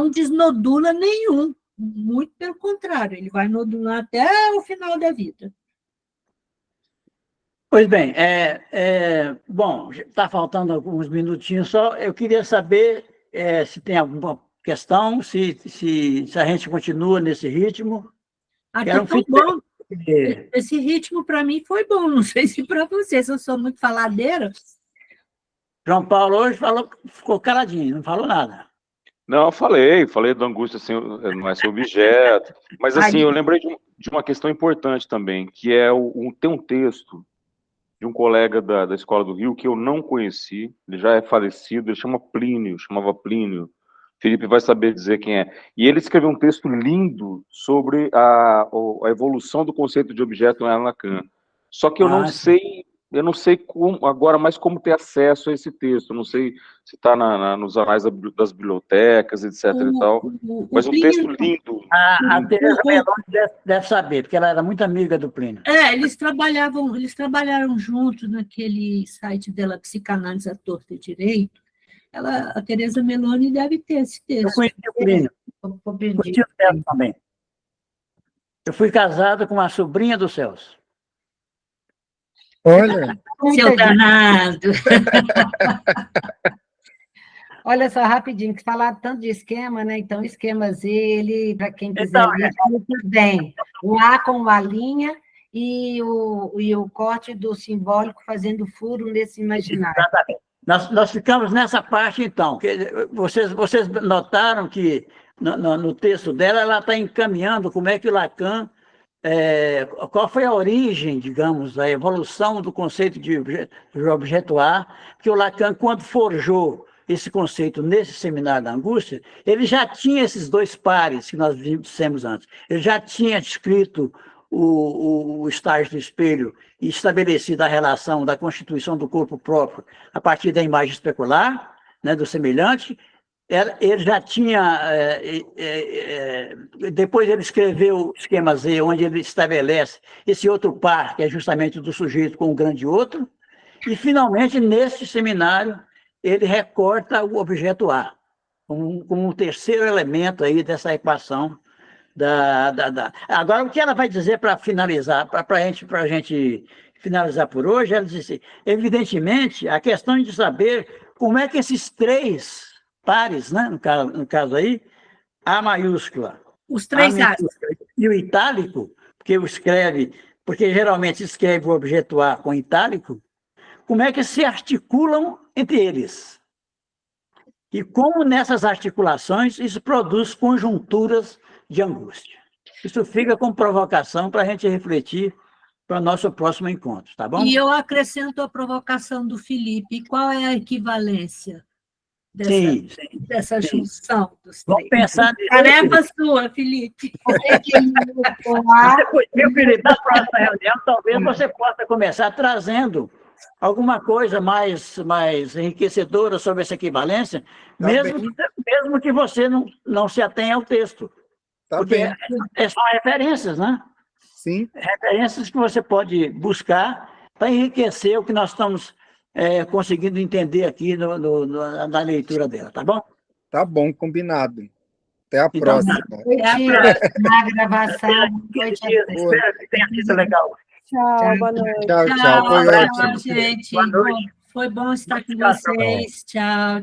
desnodula nenhum, muito pelo contrário, ele vai nodular até o final da vida. Pois bem, bom, está faltando alguns minutinhos só. Eu queria saber se tem alguma questão, se a gente continua nesse ritmo. Tá tão bom. Esse ritmo, para mim, foi bom. Não sei se para vocês, eu sou muito faladeira. João Paulo hoje ficou caladinho, não falou nada. Não, eu falei da angústia, assim, não é seu objeto. Mas, assim, eu lembrei de uma questão importante também, que tem um texto de um colega da Escola do Rio que eu não conheci, ele já é falecido, ele chamava Plínio. Felipe vai saber dizer quem é. E ele escreveu um texto lindo sobre a evolução do conceito de objeto em Lacan. Só que eu não sei agora mais como ter acesso a esse texto. Eu não sei se está nos anais das bibliotecas, etc. e tal. Mas um texto lindo. A Tereza Meloni deve saber, porque ela era muito amiga do Plínio. Eles trabalharam juntos naquele site dela, Psicanálise à Torta e Direito. A Tereza Meloni deve ter esse texto. Eu conheci o Plínio. Conheci o Celso também. Eu fui casado com a sobrinha do Celso. Olha. Seu danado. Olha só, rapidinho, que falar tanto de esquema, né? Então, esquema Z, para quem quiser ler, bem. O A com a linha e o corte do simbólico fazendo furo nesse imaginário. Exatamente. Nós ficamos nessa parte, então. Vocês notaram que no texto dela ela está encaminhando como é que o Lacan, qual foi a origem, digamos, a evolução do conceito de objeto A, que o Lacan, quando forjou esse conceito nesse seminário da angústia, ele já tinha esses dois pares que nós dissemos antes. Ele já tinha descrito o estágio do espelho e estabelecido a relação da constituição do corpo próprio a partir da imagem especular, né, do semelhante. Ele já tinha... depois ele escreveu o esquema Z, onde ele estabelece esse outro par, que é justamente do sujeito com o grande outro, e, finalmente, nesse seminário, ele recorta o objeto A, como um terceiro elemento aí dessa equação. Agora, o que ela vai dizer para finalizar, para a gente finalizar por hoje, ela diz assim: evidentemente, a questão de saber como é que esses três pares, né, no caso aí, A maiúscula, Os A três minúscula As. e o itálico, porque geralmente escreve o objeto A com itálico, como é que se articulam entre eles? E como nessas articulações isso produz conjunturas de angústia. Isso fica com provocação para a gente refletir para o nosso próximo encontro, tá bom? E eu acrescento a provocação do Felipe. Qual é a equivalência Sim. dessa junção dos Vamos três? pensar nisso. Tarefa sua, Felipe. Por que ele botou A? Depois, Felipe, na próxima reunião, talvez você possa começar trazendo alguma coisa mais enriquecedora sobre essa equivalência, Tá mesmo que você não se atenha ao texto. Tá Porque bem. são referências, né? Sim, Referências que você pode buscar para enriquecer o que nós estamos conseguindo entender aqui na leitura dela, tá bom? tá bom, combinado. Até a Então, próxima. Noite, na gravação. Noite a todos. Espero que tenha sido legal. Tchau, boa noite. Tchau, tchau. Foi Tchau, ótimo. gente. Boa noite. Foi bom estar com Tchau. vocês. Tchau.